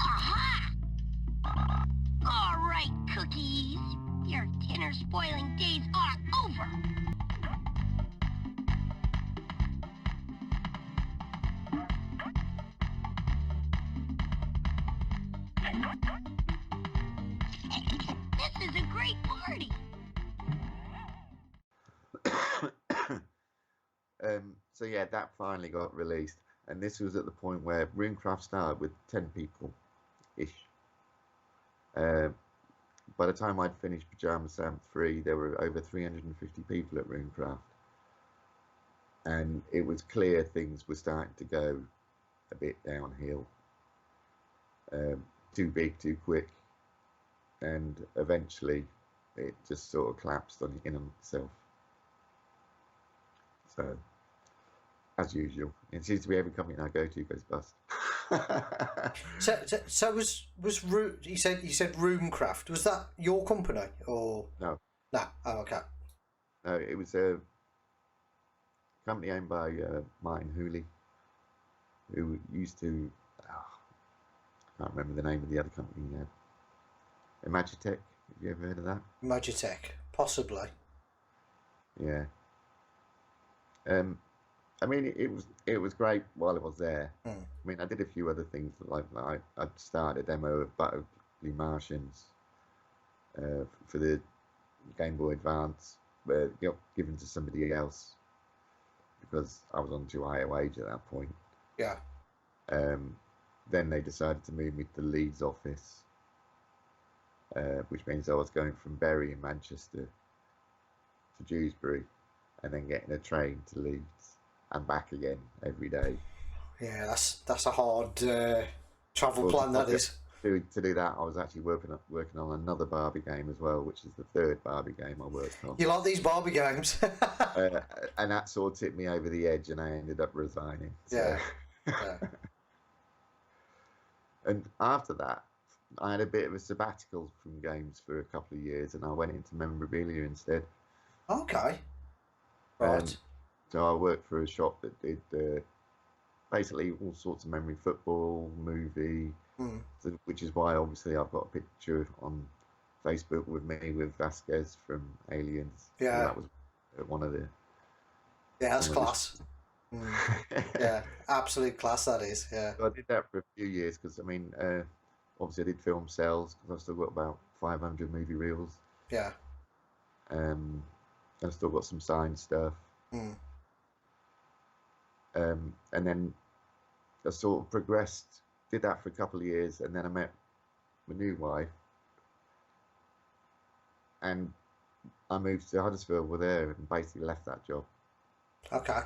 Aha! All right, cookies. Your dinner spoiling days are over. This is a great party. So yeah, that finally got released, and this was at the point where Runecraft started with 10 people-ish. By the time I'd finished Pyjama Sam 3, there were over 350 people at Runecraft, and it was clear things were starting to go a bit downhill. Too big, too quick, and eventually it just sort of collapsed on itself. So, as usual, it seems to be every company I go to goes bust. So was you said Roomcraft? Was that your company or No, no? Oh, okay. no, it was a company owned by Martin Hooley, who used to. I can't remember the name of the other company he had. Imagitech. Have you ever heard of that? Magitech, possibly. Yeah. I mean, it was great while it was there. Mm. I mean, I did a few other things like I started a demo of Battleship Martians for the Game Boy Advance, but got given to somebody else because I was on too high a wage at that point. Yeah. Then they decided to move me to the Leeds office, which means I was going from Bury in Manchester to Dewsbury, and then getting a train to Leeds and back again every day. Yeah, that's a hard travel plan. That is. To do that, I was actually working on another Barbie game as well, which is the third Barbie game I worked on. You like these Barbie games? And that sort of tipped me over the edge, and I ended up resigning. So. Yeah. Yeah. And after that, I had a bit of a sabbatical from games for a couple of years, and I went into memorabilia instead. Okay. Right. So I worked for a shop that did basically all sorts of memory, football, movie, so, which is why obviously I've got a picture on Facebook with me with Vasquez from Aliens. Yeah. So that was one of the... Yeah, that's class. Yeah, absolute class that is, yeah. So I did that for a few years because, I mean, obviously I did film sales because I've still got about 500 movie reels. Yeah. I've still got some signed stuff. And then I sort of progressed, did that for a couple of years, and then I met my new wife, and I moved to Huddersfield with her and basically left that job. Okay.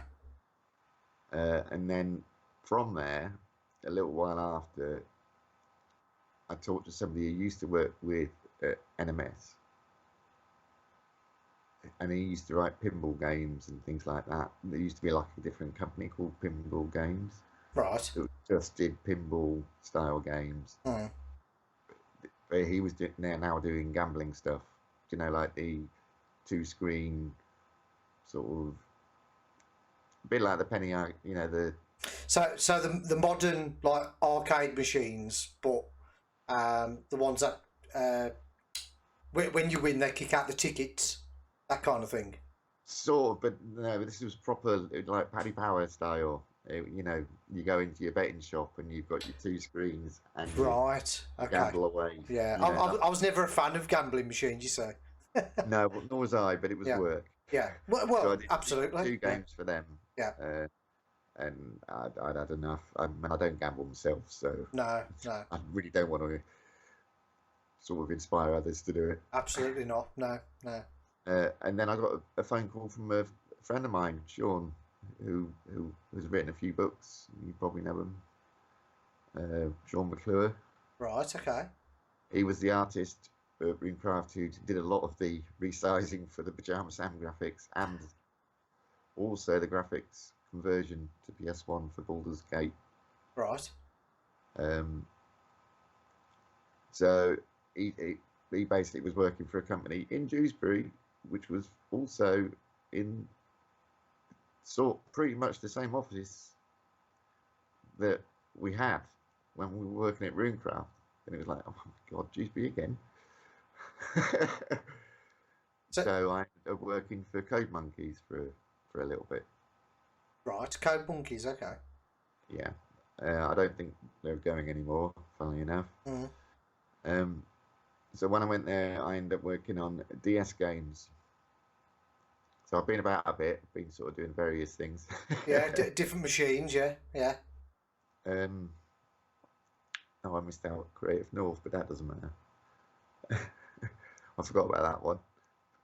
And then from there, a little while after, I talked to somebody who used to work with NMS, and he used to write pinball games and things like that. There used to be like a different company called Pinball Games. Right. That just did pinball style games. But he was now doing gambling stuff. You know, like the 2-screen sort of, a bit like the penny, you know, the... So the modern like arcade machines, but the ones that when you win they kick out the tickets, that kind of thing. Sort of, but no, this was proper like Paddy Power style. You know, you go into your betting shop and you've got your 2 screens and right. Okay. Gamble away. Yeah, I was never a fan of gambling machines. You say? No, nor was I, but it was work. Yeah, well, So I did absolutely. 2 games for them. Yeah. And I'd had enough. I mean, I don't gamble myself, so No. I really don't want to sort of inspire others to do it. Absolutely not. No. And then I got a phone call from a friend of mine, Sean, who has written a few books. You probably know him. Sean McClure. Right. Okay. He was the artist at Runecraft who did a lot of the resizing for the Pajama Sam graphics and also the graphics conversion to PS1 for Baldur's Gate. Right. So he basically was working for a company in Dewsbury, which was also in pretty much the same office that we had when we were working at Runecraft. And it was like, oh my God, Dewsbury again. So I ended up working for Code Monkeys for a little bit. Right, Code Monkeys, okay. Yeah. I don't think they're going anymore, funnily enough. So when I went there, I ended up working on DS games. So I've been about a bit, been sort of doing various things. Yeah, different machines, yeah. Oh, I missed out Creative North, but that doesn't matter. I forgot about that one.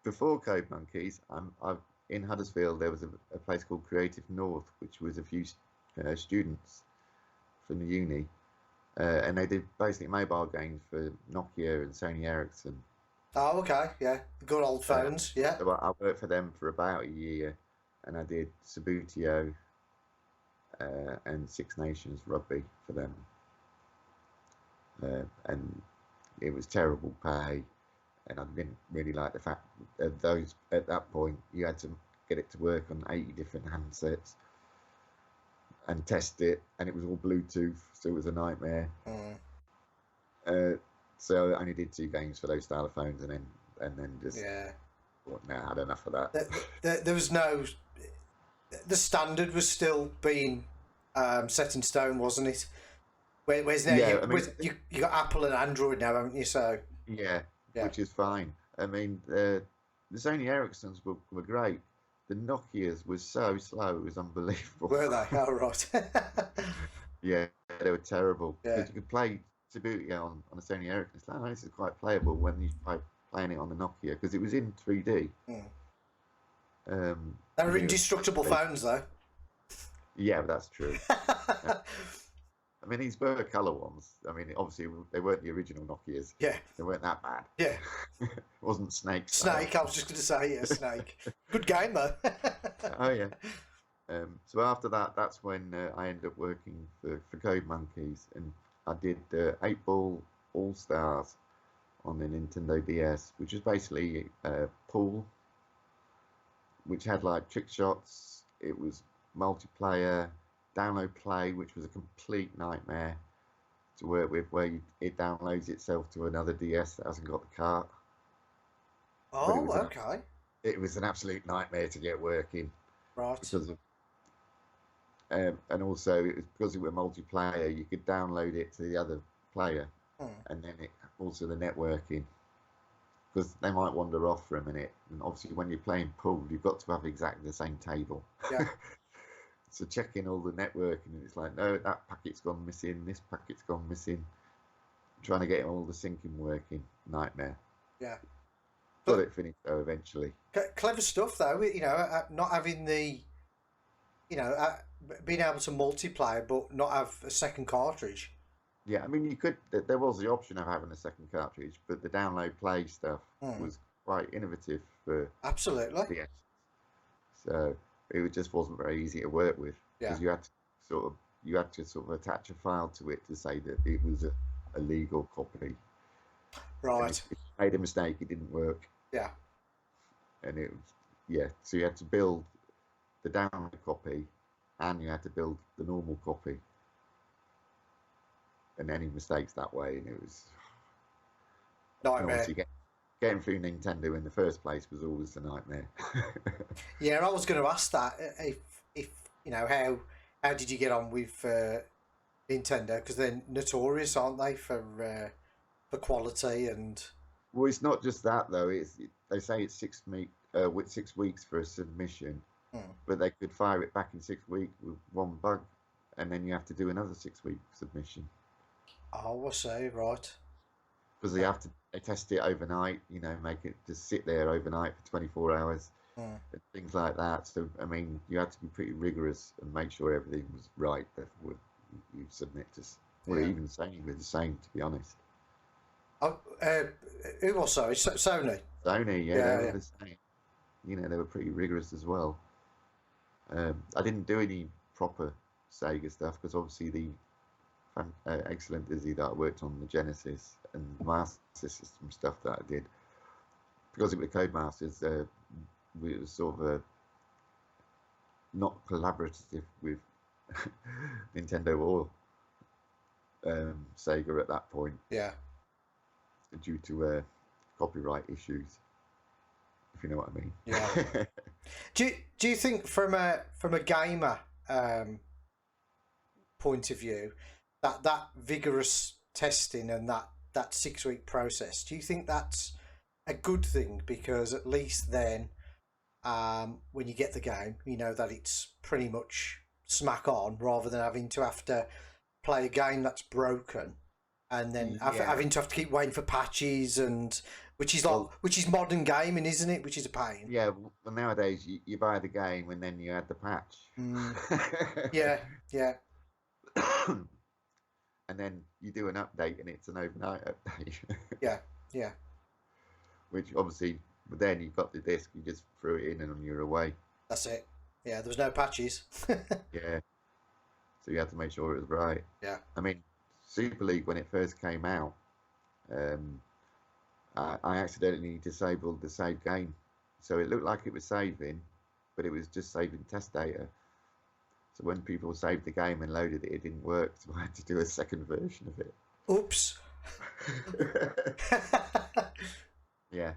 Before Code Monkeys, in Huddersfield, there was a place called Creative North, which was a few students from the uni. And they did basically mobile games for Nokia and Sony Ericsson. Oh, okay, yeah. The good old phones, yeah. So I worked for them for about a year, and I did Subbuteo and Six Nations rugby for them. And it was terrible pay, and I didn't really like the fact that those at that point you had to get it to work on 80 different handsets and test it, and it was all Bluetooth, so it was a nightmare. So I only did 2 games for those style of phones, and then just I had enough of that. There was no. The standard was still being set in stone, wasn't it? Whereas now you got Apple and Android now, haven't you? So yeah, which is fine. I mean, the Sony Ericssons were great. The Nokias was so slow; it was unbelievable. Were they? Oh, right. Yeah, they were terrible. Yeah. You could play Subbuteo on a Sony Ericsson. It's like, oh, this is quite playable when you try playing it on the Nokia because it was in 3D. They were indestructible phones, though. Yeah, but that's true. I mean, these were colour ones. I mean, obviously, they weren't the original Nokias. Yeah. They weren't that bad. Yeah. It wasn't Snake. Snake, I was just going to say, yeah, Snake. Good game, though. Oh, yeah. So after that, that's when I ended up working for Code Monkeys, and I did 8-Ball All-Stars on the Nintendo DS, which is basically a pool, which had like trick shots. It was multiplayer, download play, which was a complete nightmare to work with, where it downloads itself to another DS that hasn't got the cart. Oh, okay. It was an absolute nightmare to get working. Right. Because of, and also, because it was multiplayer, you could download it to the other player, and then also the networking, because they might wander off for a minute. And obviously, when you're playing pool, you've got to have exactly the same table. Yeah. So checking all the networking, and it's like, no, that packet's gone missing, this packet's gone missing. Trying to get all the syncing working, nightmare. Yeah. Got it finished though eventually. Clever stuff though, not having the, being able to multiplayer but not have a second cartridge. Yeah, I mean, you could. There was the option of having a second cartridge, but the download play stuff was quite innovative for. Absolutely. DS. So it just wasn't very easy to work with because you had to sort of attach a file to it to say that it was a legal copy. Right. If you made a mistake, it didn't work. Yeah. And it was so you had to build the download copy, and you had to build the normal copy. And any mistakes that way, and it was nightmare. Getting through Nintendo in the first place was always a nightmare. Yeah, I was going to ask that if how did you get on with Nintendo, because they're notorious, aren't they, for quality and. Well, it's not just that though. They say it's 6 weeks for a submission, but they could fire it back in 6 weeks with one bug, and then you have to do another 6-week submission. Oh, I see, right. Because they test it overnight, make it just sit there overnight for 24 hours. and things like that. So, I mean, you had to be pretty rigorous and make sure everything was right before you submit to. Well, Yeah. even Sony were the same, to be honest. Oh, who was sorry? Sony. Sony, yeah, Yeah, they yeah. were the same. You know, they were pretty rigorous as well. I didn't do any proper Sega stuff because obviously the excellent Dizzy that I worked on the Genesis and Master System stuff that I did, because it was Codemasters, it was sort of not collaborative with Nintendo or Sega at that point. Yeah. Due to copyright issues, if you know what I mean. Yeah. do you think from a gamer point of view that vigorous testing and that 6-week process, do you think that's a good thing? Because at least then when you get the game, you know that it's pretty much smack on, rather than having to play a game that's broken and then having to keep waiting for patches, and which is modern gaming, isn't it? Which is a pain. Yeah, well, nowadays you buy the game and then you add the patch. Yeah, yeah. And then you do an update and it's an overnight update. Yeah, yeah. Which obviously, but then you've got the disc, you just threw it in and you're away. That's it. Yeah, there was no patches. Yeah. So you had to make sure it was right. Yeah. I mean, Super League, when it first came out, I accidentally disabled the save game. So it looked like it was saving, but it was just saving test data. So when people saved the game and loaded it, it didn't work. So I had to do a second version of it. Oops. Yeah.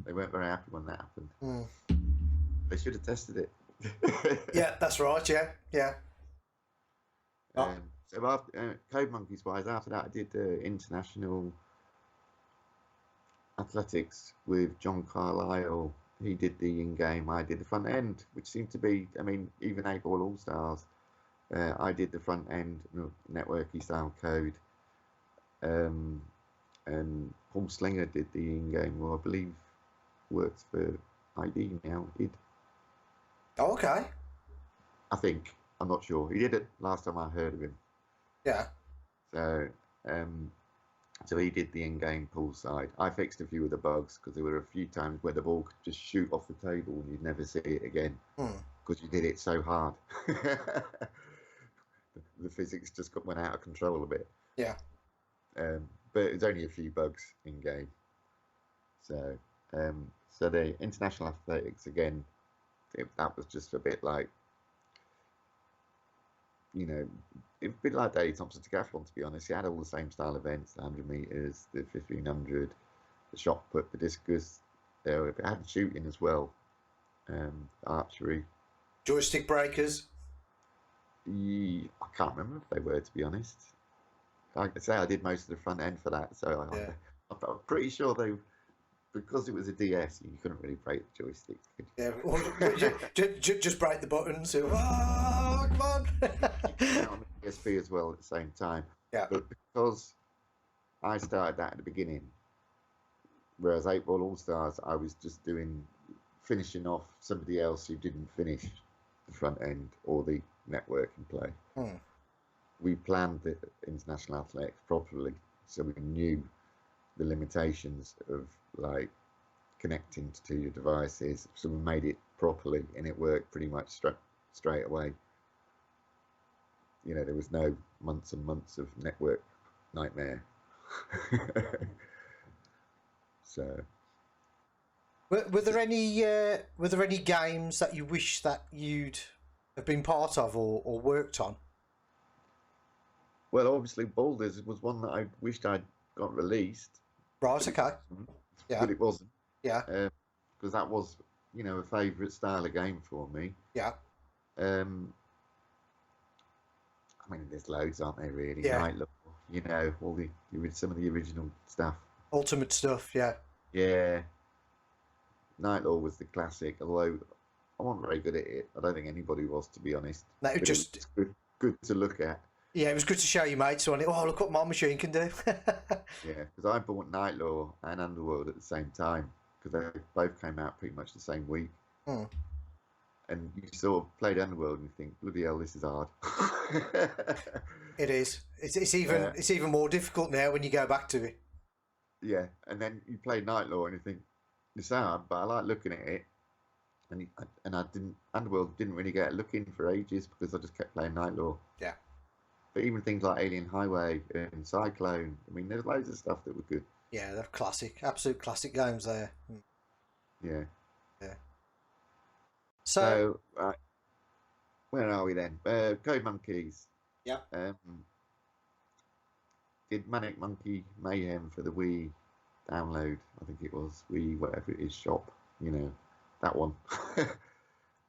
They weren't very happy when that happened. They should have tested it. Yeah, that's right. Yeah, yeah. So after Code Monkeys wise, after that I did international athletics with John Carlisle. He did the in-game, I did the front end, which seemed to be, I mean, even 8-Ball All-Stars. I did the front end, networky style code. And Paul Slinger did the in-game, who I believe works for ID now. Oh, okay. I think. I'm not sure. He did it last time I heard of him. Yeah. So he did the in-game pool side. I fixed a few of the bugs because there were a few times where the ball could just shoot off the table and you'd never see it again because you did it so hard. The physics just went out of control a bit. Yeah. But it was only a few bugs in game. So the international athletics again, that was just a bit like, you know, it was a bit like Daily Thompson Decathlon, to be honest. You had all the same style events: the 100 meters, the 1500, the shot put, the discus. It had shooting as well, archery. Joystick breakers. I can't remember if they were, to be honest. Like I say, I did most of the front end for that, so I'm pretty sure they, because it was a DS, you couldn't really break the joystick. Yeah, just break the buttons. Oh, come on! On the PSP as well at the same time. Yeah. But because I started that at the beginning, whereas 8-Ball All-Stars, I was just finishing off somebody else who didn't finish the front end or the networking play. We planned the international athletics properly, so we knew the limitations of like connecting to your devices. So we made it properly, and it worked pretty much straight away. You know, there was no months and months of network nightmare. So, were there any games that you wish that you'd have been part of or worked on? well, obviously, Boulders was one that I wished I'd got released. Right. Okay. Yeah. But it wasn't. Yeah. Because that was, you know, a favourite style of game for me. Yeah. I mean, there's loads, aren't there? Really, Yeah. Night Law, you know, all some of the original stuff. Ultimate stuff. Yeah. Yeah, Night Law was the classic. Although I wasn't very good at it. I don't think anybody was, to be honest. No, it But just it was good to look at. yeah, it was good to show your mates on it. Oh, look what my machine can do. Yeah, because I bought Night Law and Underworld at the same time because they both came out pretty much the same week. Hmm. And you sort of played Underworld and you think, bloody hell, this is hard. It is. It's Uh, even more difficult now when you go back to it. yeah, and then you play Night Law and you think, it's hard, but I like looking at it. And I didn't, Underworld didn't really get looking for ages because I just kept playing Night Law. Yeah. But even things like Alien Highway and Cyclone, I mean, there's loads of stuff that were good. Yeah, they're classic, absolute classic games there. Yeah. Yeah. So, right, where are we then? Code Monkeys. Yeah. Did Manic Monkey Mayhem for the Wii download? I think it was Wii, whatever it is, shop. You know, that one.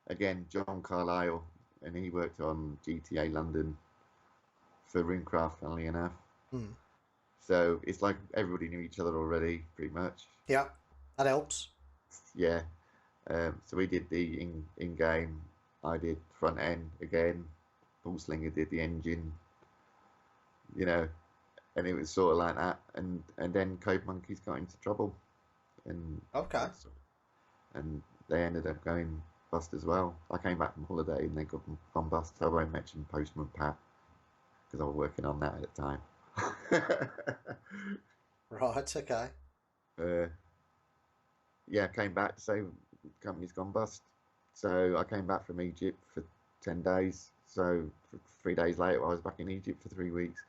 Again, John Carlyle, and he worked on GTA London for Runecraft, funnily enough. So it's like everybody knew each other already, pretty much. Yeah, that helps. Yeah. So we did the in-game. I did front end again. Paul Slinger did the engine. You know, and it was sort of like that. And then Code Monkeys got into trouble, and Okay. and they ended up going bust as well. I came back from holiday and they got gone bust. I won't mention Postman Pat because I was working on that at the time. Right. Okay. Yeah, came back to say the company's gone bust. So I came back from Egypt for 10 days. So 3 days later, I was back in Egypt for 3 weeks.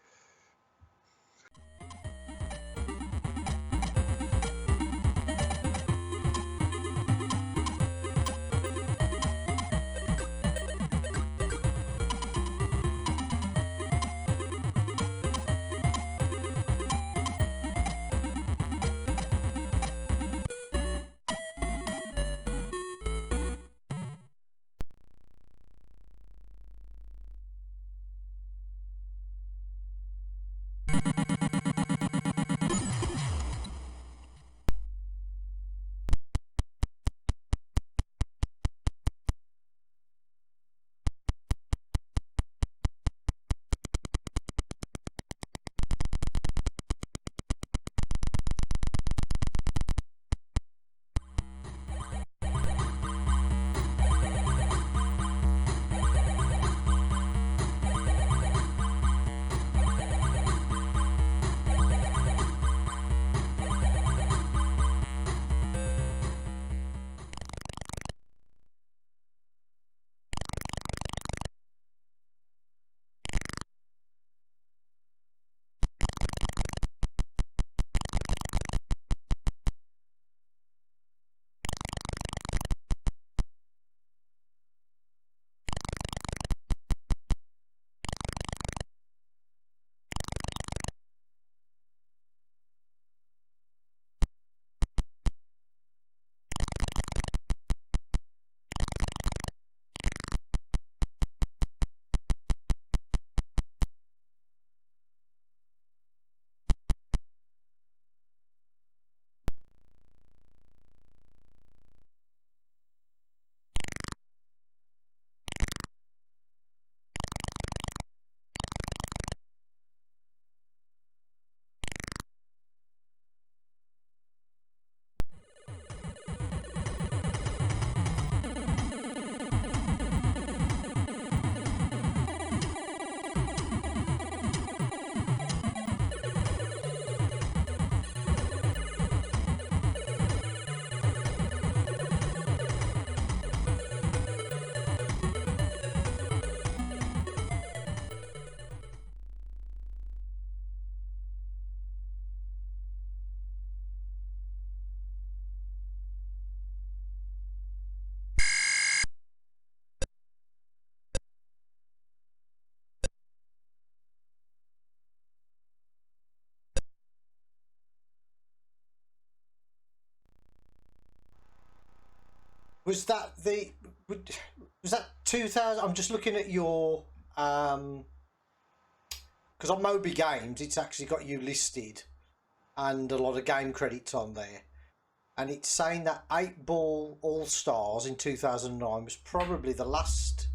Was that the? Was that 2000? I'm just looking at your because on Moby Games it's actually got you listed and a lot of game credits on there, and it's saying that 8-Ball All Stars in 2009 was probably the last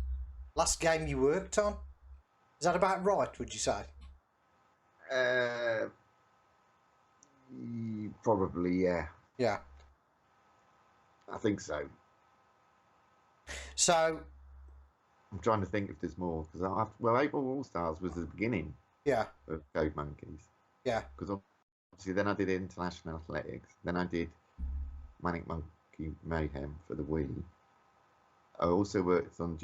game you worked on. Is that about right? Would you say? Probably, yeah. Yeah. I think so. So, I'm trying to think if there's more because April All Stars was the beginning yeah, of Code Monkeys. yeah. Because obviously then I did International Athletics, then I did Manic Monkey Mayhem for the Wii. I also worked on,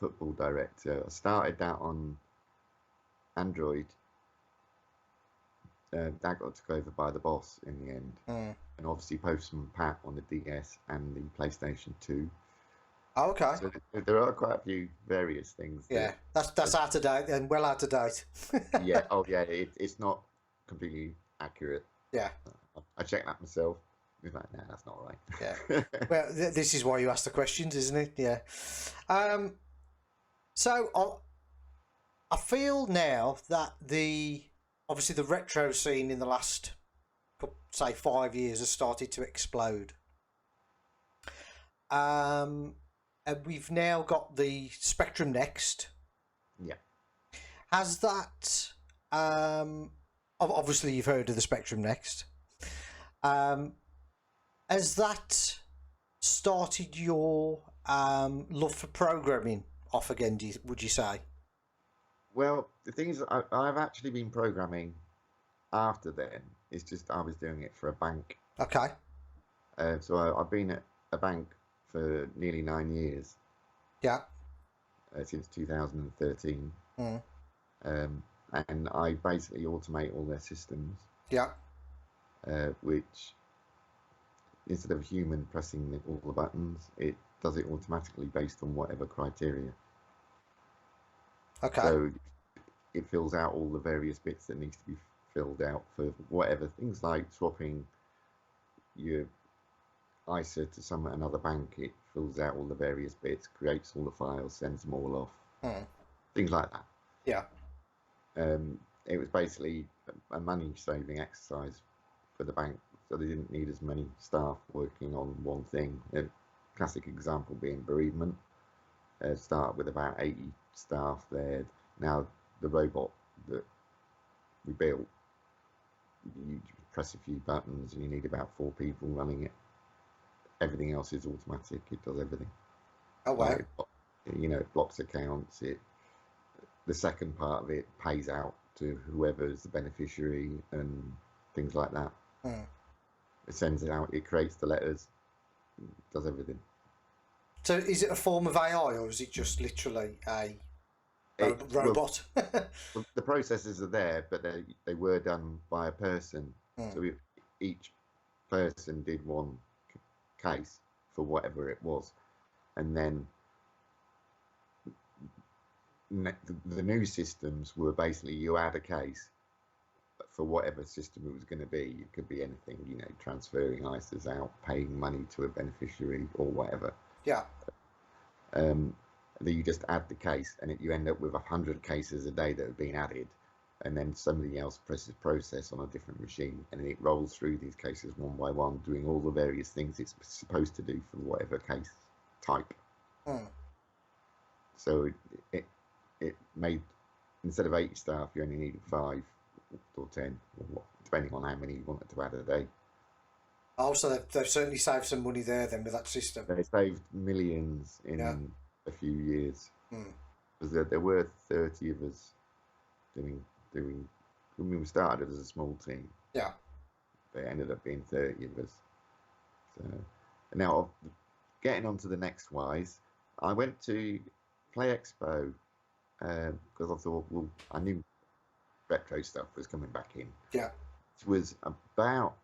Football Director. I started that on Android. That got took over by the boss in the end. And obviously Postman Pat on the DS and the PlayStation 2. Oh, okay. So there are quite a few various things. Yeah, that's out of date and well out of date. Yeah, oh yeah, it's not completely accurate. Yeah. I checked that myself. It's like, nah, that's not right. Yeah. Well, this is why you ask the questions, isn't it? Yeah. So I feel now that obviously the retro scene in the last, say, 5 years has started to explode. And we've now got the Spectrum Next. Yeah. Has that? Obviously, you've heard of the Spectrum Next. Has that started your love for programming off again? Would you say? Well, the thing is, I've actually been programming after then. It's just I was doing it for a bank. Okay. So I've been at a bank for nearly 9 years. Yeah. Since 2013. And I basically automate all their systems. Yeah. Which, instead of a human pressing all the buttons, it does it automatically based on whatever criteria. Okay. So it fills out all the various bits that needs to be filled out for whatever things like swapping your ISA to another bank. It fills out all the various bits, creates all the files, sends them all off, things like that. Yeah. It was basically a money saving exercise for the bank, so they didn't need as many staff working on one thing. A classic example being bereavement. Started with about 80 staff there. Now the robot that we built, you press a few buttons and you need about 4 people running it. Everything else is automatic. It does everything. Oh wow. It blocks accounts. The second part of it pays out to whoever's the beneficiary and things like that. It sends it out. It creates the letters. Does everything. So is it a form of AI or is it just literally a robot? Well, the processes are there, but they were done by a person. So each person did one case for whatever it was, and then the new systems were basically you add a case for whatever system it was going to be. It could be anything, transferring ISAs out, paying money to a beneficiary or whatever. Yeah. Then you just add the case, and you end up with 100 cases a day that have been added, and then somebody else presses process on a different machine, and it rolls through these cases one by one, doing all the various things it's supposed to do for whatever case type. So it made, instead of 80 staff, you only needed 5 or 10, or depending on how many you wanted to add a day. Oh, so they've certainly saved some money there then with that system. They saved millions in a few years. Because there were 30 of us doing. When we started as a small team. Yeah. They ended up being 30 of us. So now, getting on to the next wise, I went to Play Expo because I thought, well, I knew retro stuff was coming back in. Yeah. It was about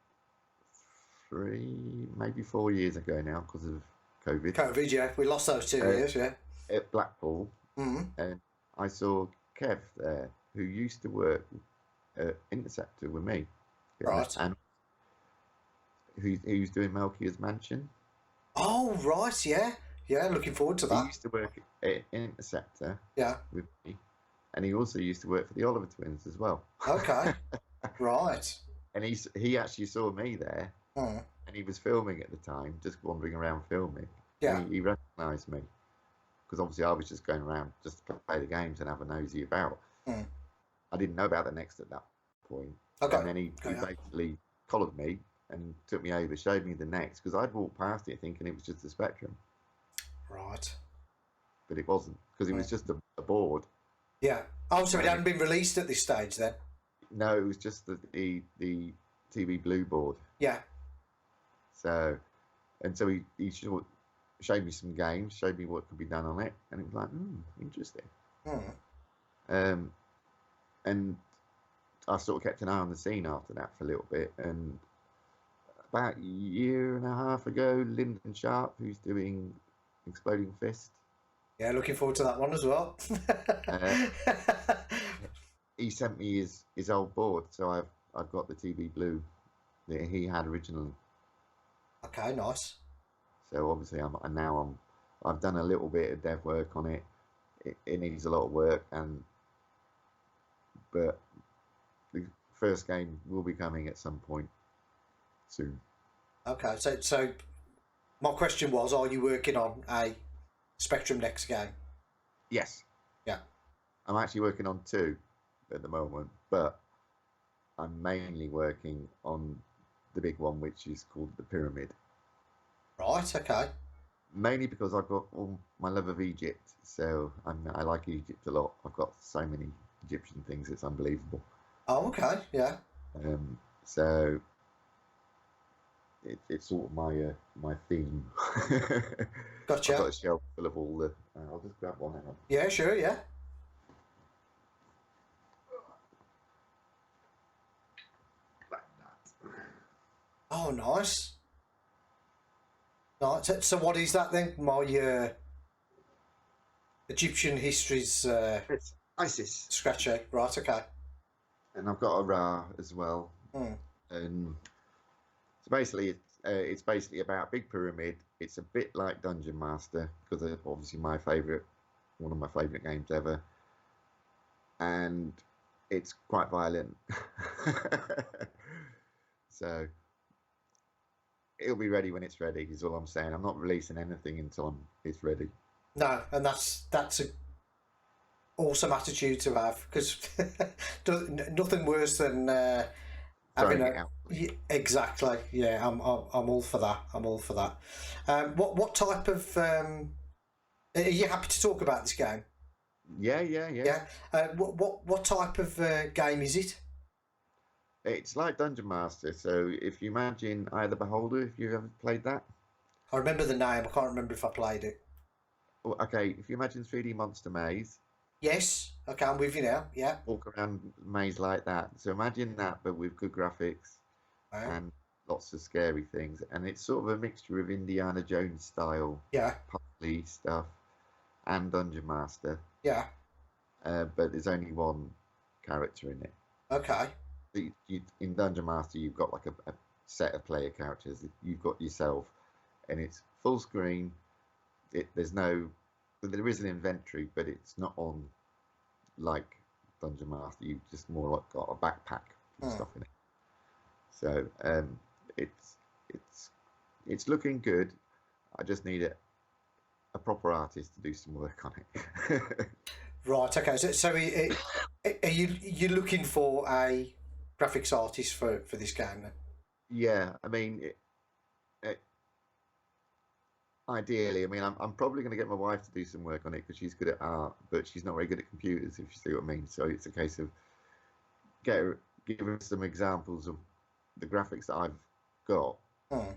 3, maybe 4 years ago now because of COVID. COVID, yeah. We lost those 2 years, yeah. At Blackpool. And I saw Kev there, who used to work at Interceptor with me. Right. And who's doing Melchior's Mansion. Oh, right, yeah. Yeah, looking forward to that. He used to work at Interceptor with me. And he also used to work for the Oliver Twins as well. Okay. Right. And he actually saw me there. And he was filming at the time, just wandering around filming. Yeah. And he recognised me. Because obviously I was just going around just to play the games and have a nosy about. I didn't know about the Next at that point. Okay. And then he basically collared me and took me over, showed me the Next, because I'd walked past it thinking it was just the Spectrum. Right. but it wasn't because it was just a board. Yeah. Oh, so it hadn't been released at this stage then? No, it was just the TV Blue board. Yeah. So, and so he showed me some games, showed me what could be done on it, and it was like, interesting. And I sort of kept an eye on the scene after that for a little bit, and about a year and a half ago, Lyndon Sharp, who's doing Exploding Fist. Yeah, looking forward to that one as well. He sent me his old board, so I've got the TV Blue that he had originally. Okay, nice. So obviously I've done a little bit of dev work on it. It needs a lot of work, but the first game will be coming at some point soon. Okay, so my question was, are you working on a Spectrum Next game? Yes. Yeah. I'm actually working on 2 at the moment, but I'm mainly working on the big one, which is called the Pyramid. Right, okay. Mainly because I've got all my love of Egypt, so I like Egypt a lot. I've got so many Egyptian things, it's unbelievable. Oh, okay, yeah. So it's sort of my theme. Gotcha. I've got a shelf full of all the. I'll just grab one. Hang on. Yeah, sure, yeah. Like that. Oh, nice. Nice. So what is that then? My Egyptian history's It's ISIS. scratcher. Right, okay. And I've got a Ra as well. And so basically, it's basically about Big Pyramid. It's a bit like Dungeon Master because it's obviously one of my favourite games ever. And it's quite violent. So it'll be ready when it's ready, is all I'm saying. I'm not releasing anything until it's ready. No, and that's a awesome attitude to have, because nothing worse than having it out. Exactly. Yeah, I'm all for that. I'm all for that. What type of are you happy to talk about this game? Yeah. Yeah. What type of game is it? It's like Dungeon Master. So if you imagine Eye of the Beholder, if you ever played that. I remember the name. I can't remember if I played it. Well, okay, if you imagine 3D Monster Maze. Yes. Okay, I'm with you now. Yeah. Walk around maze like that. So imagine that, but with good graphics and lots of scary things. And it's sort of a mixture of Indiana Jones style, puzzly stuff, and Dungeon Master. Yeah. But there's only one character in it. Okay. In Dungeon Master, you've got like a set of player characters. You've got yourself, and it's full screen. There is an inventory, but it's not on like Dungeon Master. You've just more like got a backpack and stuff in it. So it's looking good. I just need a proper artist to do some work on it. Right. Okay. So are you looking for a graphics artist for this game then? Yeah. I mean, ideally, I mean, I'm probably going to get my wife to do some work on it because she's good at art, but she's not very good at computers, if you see what I mean. So it's a case of give her some examples of the graphics that I've got, and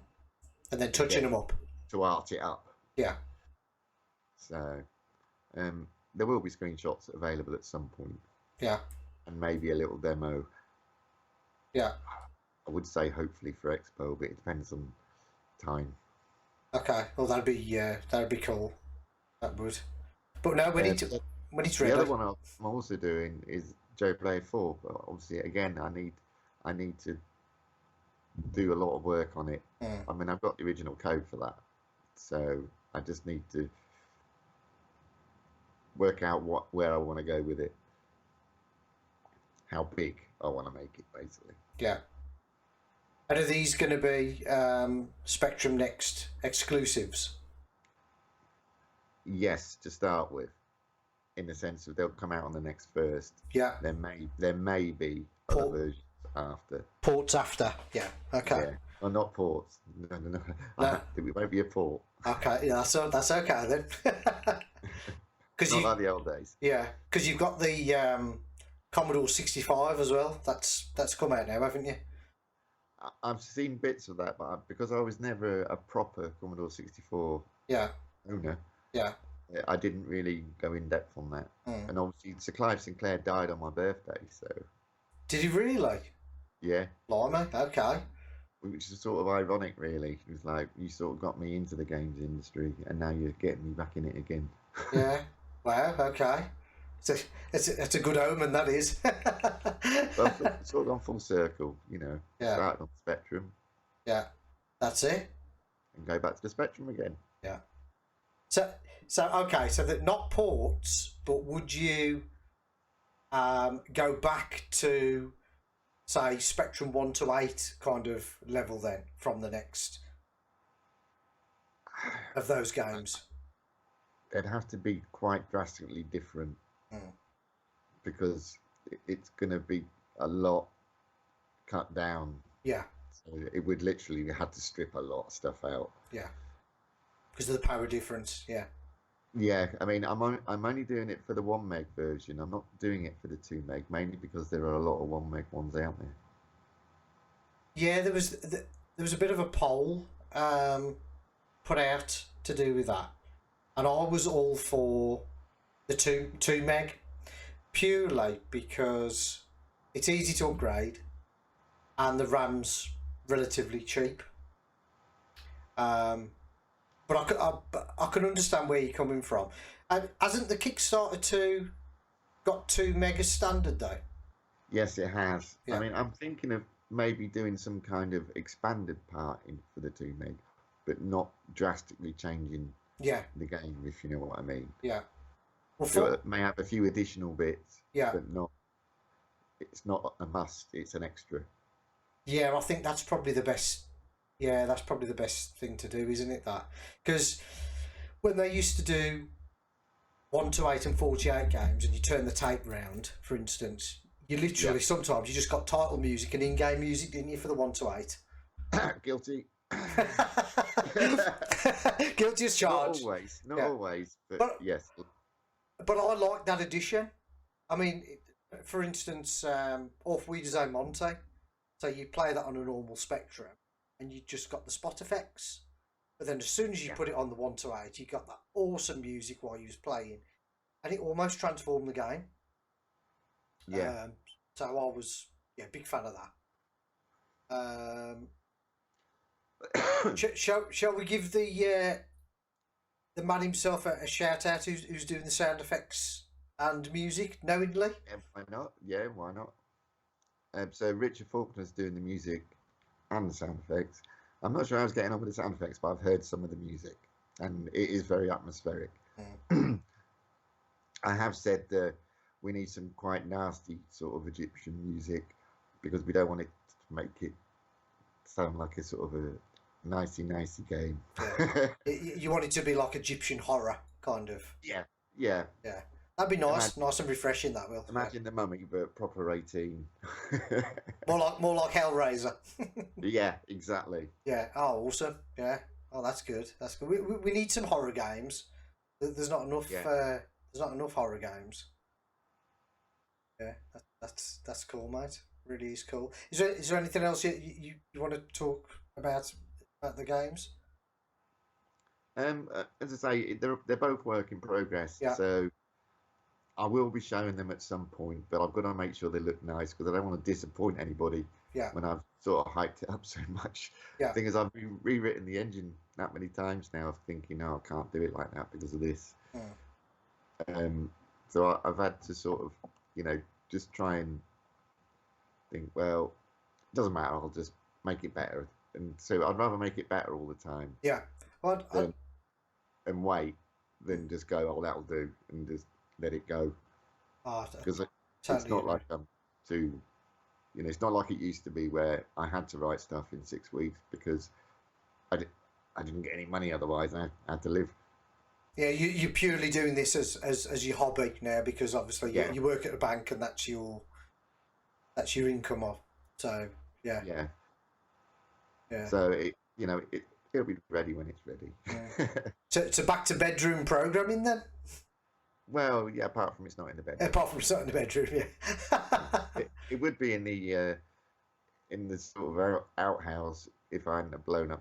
then touching them up to art it up. Yeah. So there will be screenshots available at some point. Yeah. And maybe a little demo. Yeah. I would say hopefully for Expo, but it depends on time. Okay, well that'd be cool. That would. But no, when it's ready. The other one I'm also doing is Joe Play 4, but obviously again I need to do a lot of work on it. I mean, I've got the original code for that, so I just need to work out where I want to go with it, how big I want to make it, basically. Yeah. And are these going to be Spectrum Next exclusives? Yes, to start with, in the sense of they'll come out on the next first. Yeah. There may be other versions after. Ports after. Yeah. Okay. Yeah. Oh, not ports. No, no, no. No. It won't be a port. Okay, yeah, that's okay then. Because Not like the old days. yeah, because you've got the Commodore 65 as well. That's come out now, haven't you? I've seen bits of that, but because I was never a proper Commodore 64 Yeah, owner, yeah. I didn't really go in depth on that. And obviously, Sir Clive Sinclair died on my birthday, so Did he really? yeah, Blimey, okay. which is sort of ironic, really. It was like you sort of got me into the games industry, and now you're getting me back in it again. Yeah. Wow, okay. It's a good omen, that is. Well, it's sort of gone full circle, you know. Yeah. Started on Spectrum Yeah, that's it. and go back to the Spectrum again. Yeah. So okay, so that not ports, but would you go back to say Spectrum 1 to 8 kind of level then from the next of those games? It'd have to be quite drastically different because it's going to be a lot cut down. Yeah. So it would literally have to strip a lot of stuff out. Yeah. Because of the power difference. Yeah. Yeah, I mean, I'm only doing it for the 1 meg version. I'm not doing it for the 2 meg, mainly because there are a lot of 1 meg ones out there. Yeah, there was a bit of a poll put out to do with that, and I was all for the two meg, purely because it's easy to upgrade, and the RAM's relatively cheap. But I can understand where you're coming from. And hasn't the Kickstarter 2 got 2 meg as standard though? Yes, it has. Yeah. I mean, I'm thinking of maybe doing some kind of expanded part in for the 2 meg, but not drastically changing Yeah. the game, if you know what I mean. Yeah. Well, So it may have a few additional bits, Yeah. but not. It's not a must. It's an extra. yeah, I think that's probably the best. Yeah, that's probably the best thing to do, isn't it? That because when they used to do 1 to 8 and 48 games, and you turn the tape round, for instance, you literally sometimes you just got title music and in-game music, didn't you, for the 1 to 8? Guilty. Guilty as charged. Not always, but yes. But I like that addition. I mean, for instance, Off Weeders Own Monte. So you play that on a normal Spectrum, and you just got the spot effects. But then as soon as you put it on the 1 to 8, you got that awesome music while you was playing, and it almost transformed the game. Yeah. So I was big fan of that. Shall we give the man himself a shout out who's doing the sound effects and music knowingly? Yeah, why not? Yeah, why not? So Richard Faulkner's doing the music and the sound effects. I'm not sure how I was getting on with the sound effects, but I've heard some of the music, and it is very atmospheric. I have said that we need some quite nasty sort of Egyptian music because we don't want it to make it sound like a sort of a nicey game. Yeah. You want it to be like Egyptian horror, kind of. Yeah. That'd be nice, nice and refreshing. That will. Imagine the Mummy, but proper 18. more like Hellraiser. Yeah, exactly. Yeah. Oh, awesome. Yeah. Oh, that's good. That's good. We need some horror games. There's not enough. Yeah. There's not enough horror games. Yeah, that's cool, mate. Really is cool. Is there anything else you want to talk about the games? As I say, they're both work in progress. Yeah. So I will be showing them at some point, but I've got to make sure they look nice because I don't want to disappoint anybody. Yeah. When I've sort of hyped it up so much. Yeah. The thing is, I've rewritten the engine that many times now, thinking, no, I can't do it like that because of this. So I've had to sort of, just try and think, well, it doesn't matter. I'll just make it better. And so I'd rather make it better all the time. Yeah. And wait than just go, oh, that'll do, and just let it go. Because it's not like I'm too, it's not like it used to be where I had to write stuff in 6 weeks because I didn't get any money otherwise. I had to live. Yeah, you're purely doing this as your hobby now because obviously you work at a bank and that's your income of. So yeah. Yeah. So it'll be ready when it's ready. Yeah. So back to bedroom programming then. Well, yeah. Apart from it's not in the bedroom. Apart from it's not in the bedroom, yeah. It would be in the sort of outhouse if I hadn't blown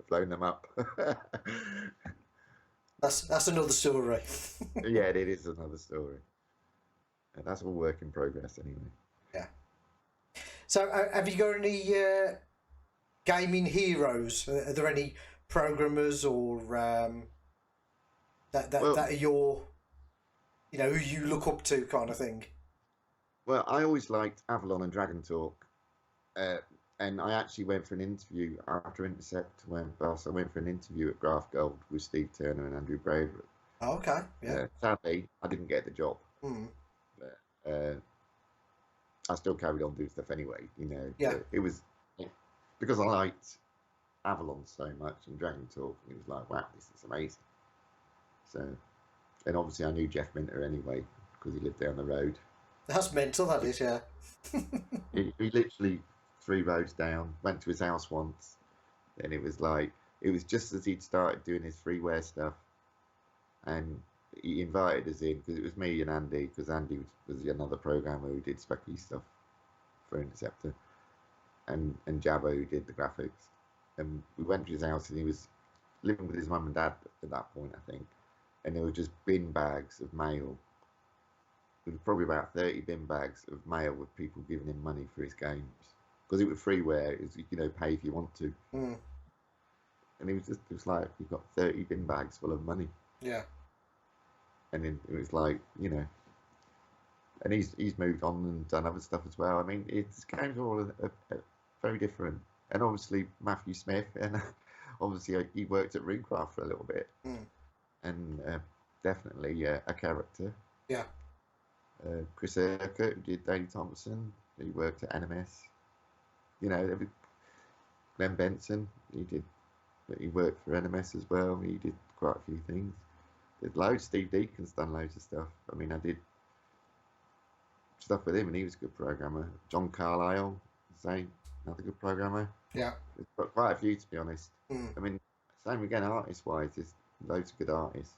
blown them up. That's another story. Yeah, it is another story. And that's all work in progress anyway. Yeah. So, have you got any gaming heroes? Are there any programmers or that are your, who you look up to, kind of thing? Well, I always liked Avalon and Dragon Talk, and I actually went for an interview after Intercept went bust. I went for an interview at Graph Gold with Steve Turner and Andrew Bravery. Oh, okay, yeah. Sadly, I didn't get the job. Mm. But, I still carried on doing stuff anyway. Yeah. It was because I liked Avalon so much and Dragon Talk. It was like, wow, this is amazing. So, and obviously I knew Jeff Minter anyway because he lived down the road. That's mental, that is, yeah. he literally 3 roads down, went to his house once, and it was just as he'd started doing his freeware stuff, and he invited us in because it was me and Andy, because Andy was another programmer who did specky stuff for Interceptor, and Jabba who did the graphics, and we went to his house and he was living with his mum and dad at that point, I think, and there were just bin bags of mail. There was probably about 30 bin bags of mail with people giving him money for his games. Because it was freeware, it was, pay if you want to. Mm. And it was like, you've got 30 bin bags full of money. Yeah. And then it was like, and he's moved on and done other stuff as well. I mean, his games are all very different. And obviously Matthew Smith, and obviously he worked at Runecraft for a little bit. Mm. And definitely a character. Yeah. Chris Urquhart, who did Daley Thompson, he worked at NMS. Glenn Benson, he worked for NMS as well. He did quite a few things. Did loads. Steve Deacon's done loads of stuff. I mean, I did stuff with him, and he was a good programmer. John Carlisle, same, another good programmer. Yeah. There's got quite a few, to be honest. Mm. I mean, same again, artist-wise, there's loads of good artists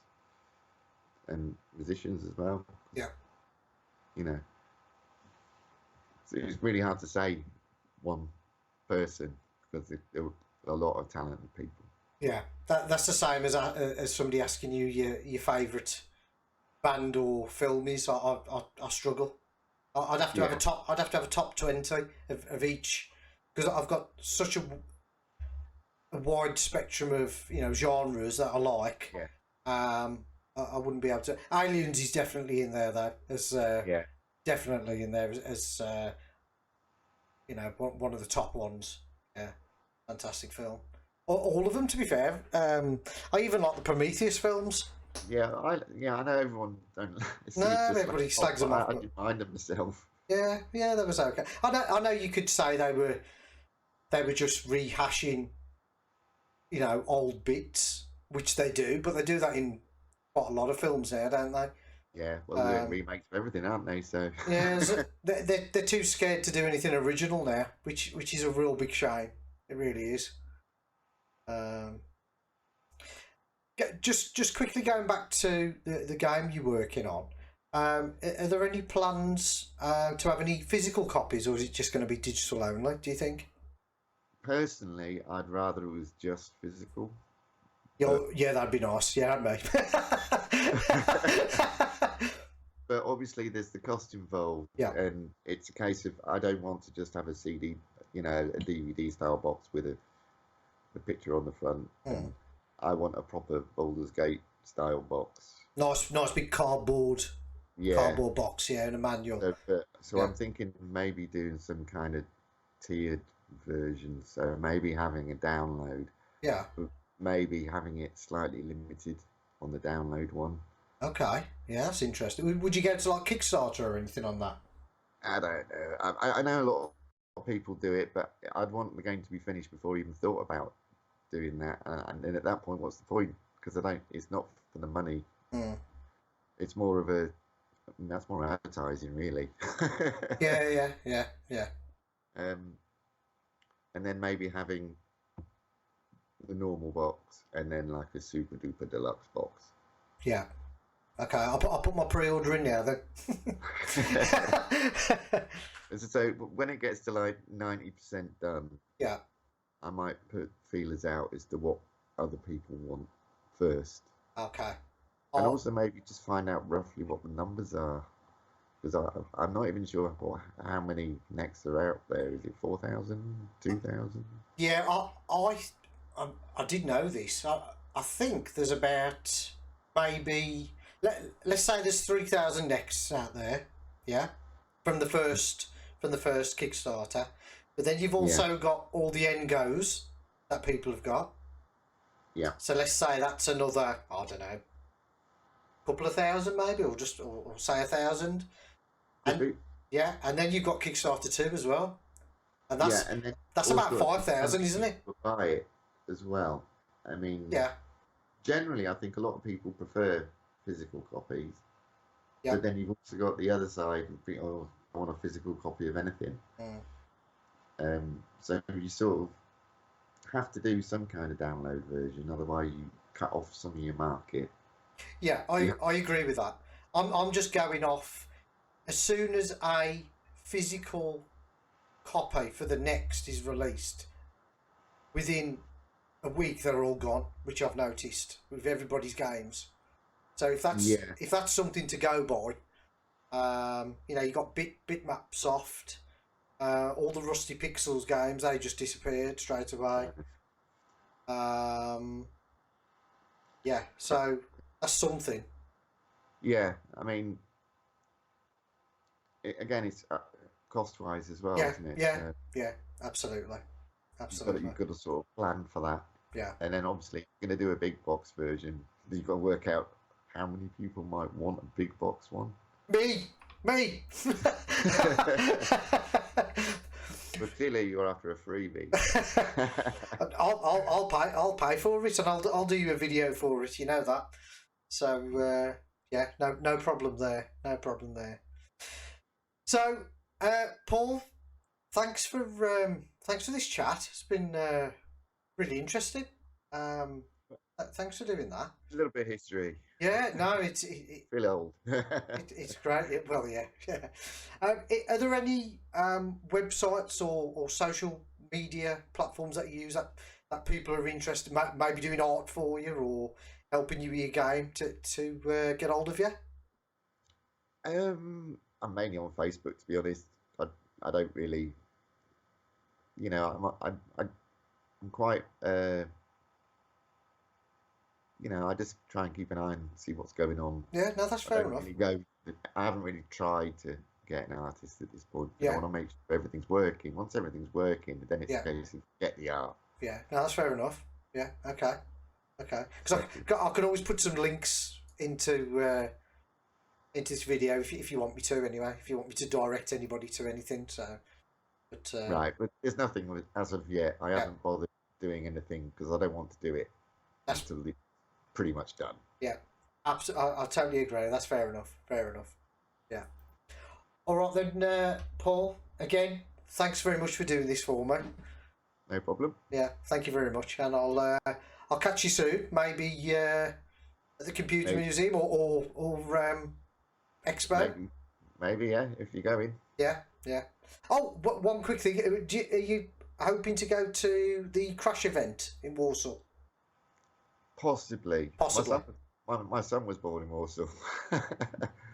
and musicians as well. Yeah. So it's really hard to say one person because there were a lot of talented people. Yeah, that's the same as somebody asking you your favourite band or film is. I struggle. I'd have to have a top. I'd have to have a top 20 of each because I've got such a wide spectrum of genres that I like. Yeah. I wouldn't be able to. Aliens is definitely in there though. As definitely in there as one of the top ones. Yeah, fantastic film. All of them, to be fair. I even like the Prometheus films. Yeah, I know everyone don't. No, everybody slags them off. I didn't mind them myself. Yeah, that was okay. I know you could say they were just rehashing, old bits, which they do, but they do that in quite a lot of films now, don't they? Yeah, well, they're remakes of everything, aren't they? So yeah, they're too scared to do anything original now, which is a real big shame. It really is. Just quickly going back to the game you're working on, are there any plans to have any physical copies, or is it just going to be digital only, do you think? Personally, I'd rather it was just physical. Yeah, that'd be nice. Yeah, me. But obviously there's the cost involved, and it's a case of I don't want to just have a CD, a DVD style box with a picture on the front. Mm. I want a proper Baldur's Gate style box. Nice big cardboard box, and a manual. So I'm thinking maybe doing some kind of tiered version. So maybe having a download. Yeah. Maybe having it slightly limited on the download one. Okay, yeah, that's interesting. Would you go to like Kickstarter or anything on that? I don't know. I know a lot of people do it, but I'd want the game to be finished before I even thought about doing that. And then at that point, what's the point? Because it's not for the money. Mm. It's more of that's more advertising, really. Yeah. and then maybe having the normal box, and then like a super duper deluxe box. Yeah. Okay, I'll put my pre-order in now then. So when it gets to like 90% done, Yeah. I might put feelers out as to what other people want first. Okay. And also maybe just find out roughly what the numbers are. Because I'm not even sure how many necks are out there. Is it 4,000, 2,000? Yeah, I did know this. I think there's about maybe let's say there's 3,000 necks out there. Yeah, from the first Kickstarter, but then you've also got all the Engos that people have got. Yeah. So let's say that's another, I don't know, couple of thousand maybe, or say 1,000. And yeah, and then you've got Kickstarter 2 as well, and that's about 5,000, isn't it? Buy it as well. I mean, yeah. Generally, I think a lot of people prefer physical copies. Yeah. But then you've also got the other side and think, oh, I want a physical copy of anything. So you sort of have to do some kind of download version, otherwise you cut off some of your market. Yeah, I agree with that. I'm just going off. As soon as a physical copy for the next is released, within a week they're all gone, which I've noticed with everybody's games. So if that's something to go by, you got Bitmap Soft, all the Rusty Pixels games, they just disappeared straight away. Yeah, so that's something. Yeah, I mean, again, it's cost-wise as well, yeah, isn't it? Yeah, absolutely. You've got to sort of plan for that. Yeah. And then obviously, you're going to do a big box version. You've got to work out how many people might want a big box one. Me. But clearly, you're after a freebie. I'll pay for it, and I'll do you a video for it. You know that. So yeah, no problem there. No problem there. So, Paul, thanks for this chat. It's been really interesting. Thanks for doing that. A little bit of history. Yeah, no, feel old. It's great. Well, yeah. Are there any websites or social media platforms that you use that people are interested, maybe doing art for you or helping you with your game to get hold of you? I'm mainly on Facebook, to be honest. I don't really, I'm quite, I just try and keep an eye and see what's going on. Yeah, no, that's fair enough. I haven't really tried to get an artist at this point. Yeah. I want to make sure everything's working. Once everything's working, then it's a case of get the art. Yeah, no, that's fair enough. Yeah, okay. Because I can always put some links into this video if you want me to. Anyway, if you want me to direct anybody to anything, so. But right, but there's nothing as of yet. I haven't bothered doing anything because I don't want to do it until it's pretty much done. Yeah, absolutely. I totally agree. That's fair enough. Yeah. All right then, Paul. Again, thanks very much for doing this for me. No problem. Yeah, thank you very much, and I'll catch you soon. Maybe at the Computer Museum or Expo. Maybe, yeah, if you go in. Yeah. Oh, one quick thing. Are you hoping to go to the Crash event in Warsaw? Possibly. My son was born in Warsaw.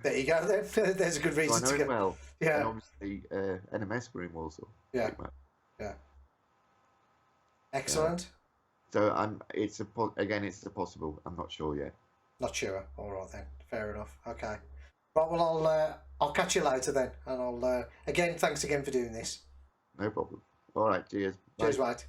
There you go. There's a good reason so I know to go. Well. Yeah. And obviously, NMS were in Warsaw. Yeah. Excellent. So it's a possible. I'm not sure yet. Not sure. All right then. Fair enough. Okay. Right. Well, I'll catch you later then, and I'll again. Thanks again for doing this. No problem. All right. Cheers. Cheers, mate.